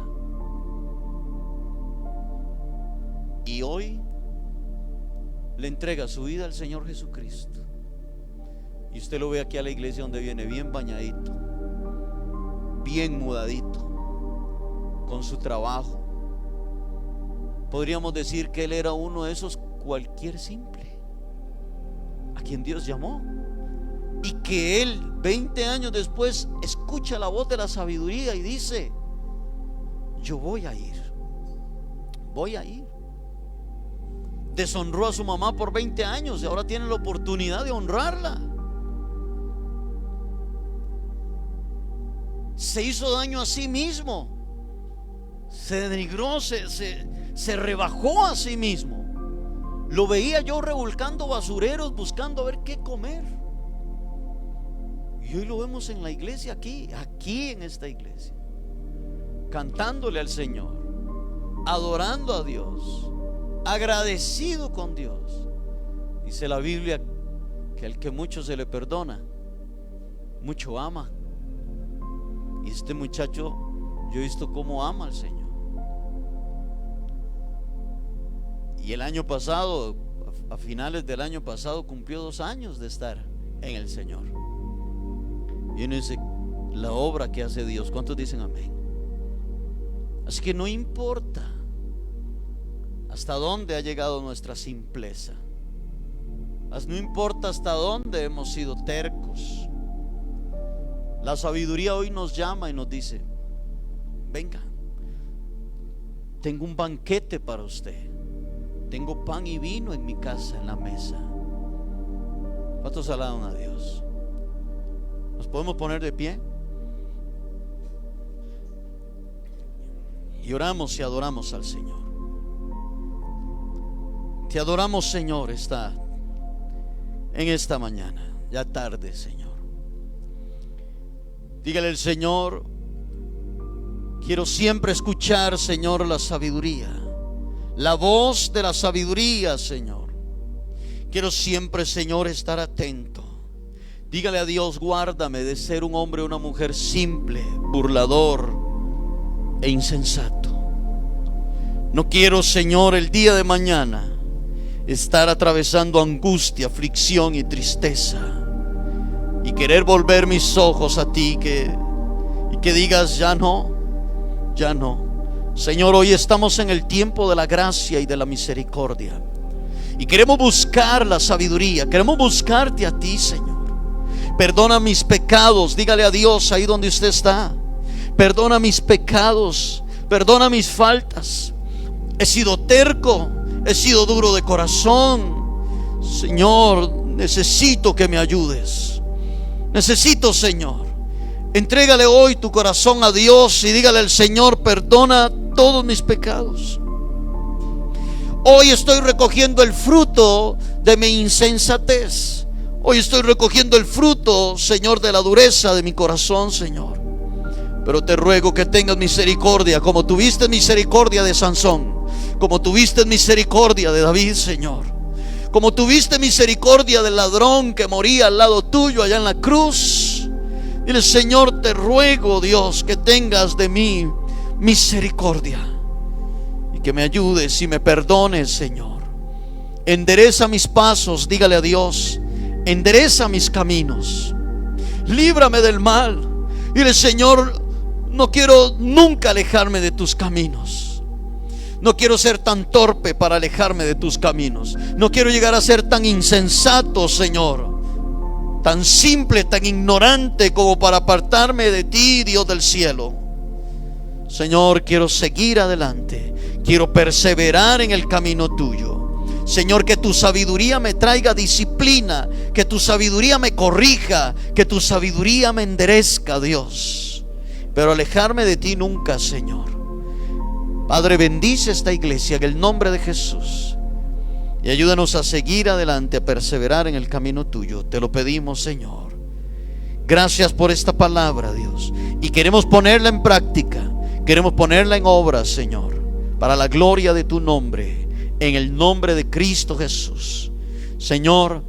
Y hoy le entrega su vida al Señor Jesucristo. Y usted lo ve aquí a la iglesia donde viene bien bañadito, bien mudadito, con su trabajo. Podríamos decir que él era uno de esos cualquier simple a quien Dios llamó. Y que él 20 años después escucha la voz de la sabiduría y dice, yo voy a ir. Voy a ir. Deshonró a su mamá por 20 años y ahora tiene la oportunidad de honrarla. Se hizo daño a sí mismo. Se denigró, se rebajó a sí mismo. Lo veía yo revolcando basureros buscando a ver qué comer. Y hoy lo vemos en la iglesia aquí en esta iglesia, cantándole al Señor, adorando a Dios, agradecido con Dios. Dice la Biblia que al que mucho se le perdona, mucho ama. Y este muchacho, yo he visto cómo ama al Señor. Y el año pasado, a finales del año pasado, cumplió 2 años de estar en el Señor. Y en la obra que hace Dios. ¿Cuántos dicen amén? Así que no importa hasta dónde ha llegado nuestra simpleza. No importa hasta dónde hemos sido tercos. La sabiduría hoy nos llama y nos dice, venga, tengo un banquete para usted. Tengo pan y vino en mi casa, en la mesa. ¿Cuántos alaban a Dios? ¿Nos podemos poner de pie? Y oramos y adoramos al Señor. Te adoramos, Señor, en esta mañana. ya tarde, Señor. Dígale al Señor: quiero siempre escuchar, Señor, la sabiduría, la voz de la sabiduría, Señor. Quiero siempre, Señor, estar atento. Dígale a Dios: guárdame de ser un hombre o una mujer simple, burlador e insensato. No quiero, Señor, el día de mañana estar atravesando angustia, aflicción y tristeza, y querer volver mis ojos a ti, y que digas: ya no, ya no. Señor, hoy estamos en el tiempo de la gracia y de la misericordia, y queremos buscar la sabiduría, queremos buscarte a ti, Señor. Perdona mis pecados. Dígale a Dios ahí donde usted está: perdona mis pecados, perdona mis faltas. He sido terco, he sido duro de corazón. Señor, necesito que me ayudes. Necesito, Señor. Entrégale hoy tu corazón a Dios y dígale al Señor: perdona todos mis pecados. Hoy estoy recogiendo el fruto de mi insensatez. Hoy estoy recogiendo el fruto, Señor, de la dureza de mi corazón, Señor. Pero te ruego que tengas misericordia, como tuviste misericordia de Sansón, como tuviste misericordia de David, Señor, como tuviste misericordia del ladrón que moría al lado tuyo allá en la cruz. Dile: Señor, te ruego, Dios, que tengas de mí misericordia y que me ayudes y me perdones, Señor. Endereza mis pasos. Dígale a Dios: endereza mis caminos, líbrame del mal. Dile: Señor, no quiero nunca alejarme de tus caminos. No quiero ser tan torpe para alejarme de tus caminos. No quiero llegar a ser tan insensato, Señor, tan simple, tan ignorante como para apartarme de ti, Dios del cielo. Señor, quiero seguir adelante. Quiero perseverar en el camino tuyo. Señor, que tu sabiduría me traiga disciplina, que tu sabiduría me corrija, que tu sabiduría me enderezca, Dios. Pero alejarme de ti nunca, Señor. Padre, bendice esta iglesia en el nombre de Jesús y ayúdanos a seguir adelante, a perseverar en el camino tuyo. Te lo pedimos, Señor. Gracias por esta palabra, Dios, y queremos ponerla en práctica, queremos ponerla en obra, Señor, para la gloria de tu nombre, en el nombre de Cristo Jesús. Señor,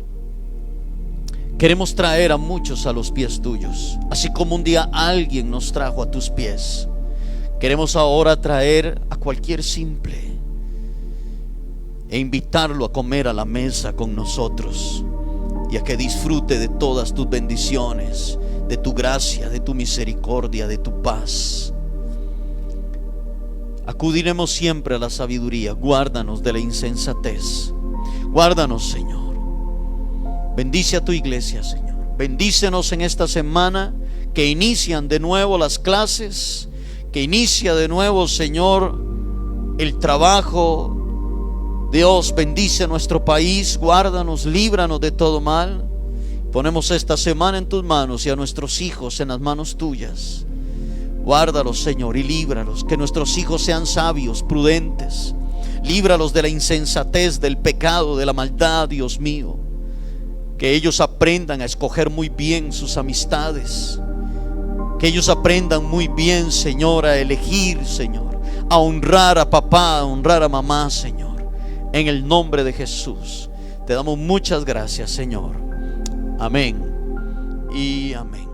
queremos traer a muchos a los pies tuyos, así como un día alguien nos trajo a tus pies. Queremos ahora traer a cualquier simple e invitarlo a comer a la mesa con nosotros y a que disfrute de todas tus bendiciones, de tu gracia, de tu misericordia, de tu paz. Acudiremos siempre a la sabiduría. Guárdanos de la insensatez. Guárdanos, Señor. Bendice a tu iglesia, Señor. Bendícenos en esta semana que inician de nuevo las clases, que inicia de nuevo, Señor, el trabajo. Dios, bendice nuestro país. Guárdanos, líbranos de todo mal. Ponemos esta semana en tus manos y a nuestros hijos en las manos tuyas. Guárdalos, Señor, y líbralos. Que nuestros hijos sean sabios, prudentes. Líbralos de la insensatez, del pecado, de la maldad, Dios mío. Que ellos aprendan a escoger muy bien sus amistades. Que ellos aprendan muy bien, Señor, a elegir, Señor, a honrar a papá, a honrar a mamá, Señor. En el nombre de Jesús te damos muchas gracias, Señor. Amén y amén.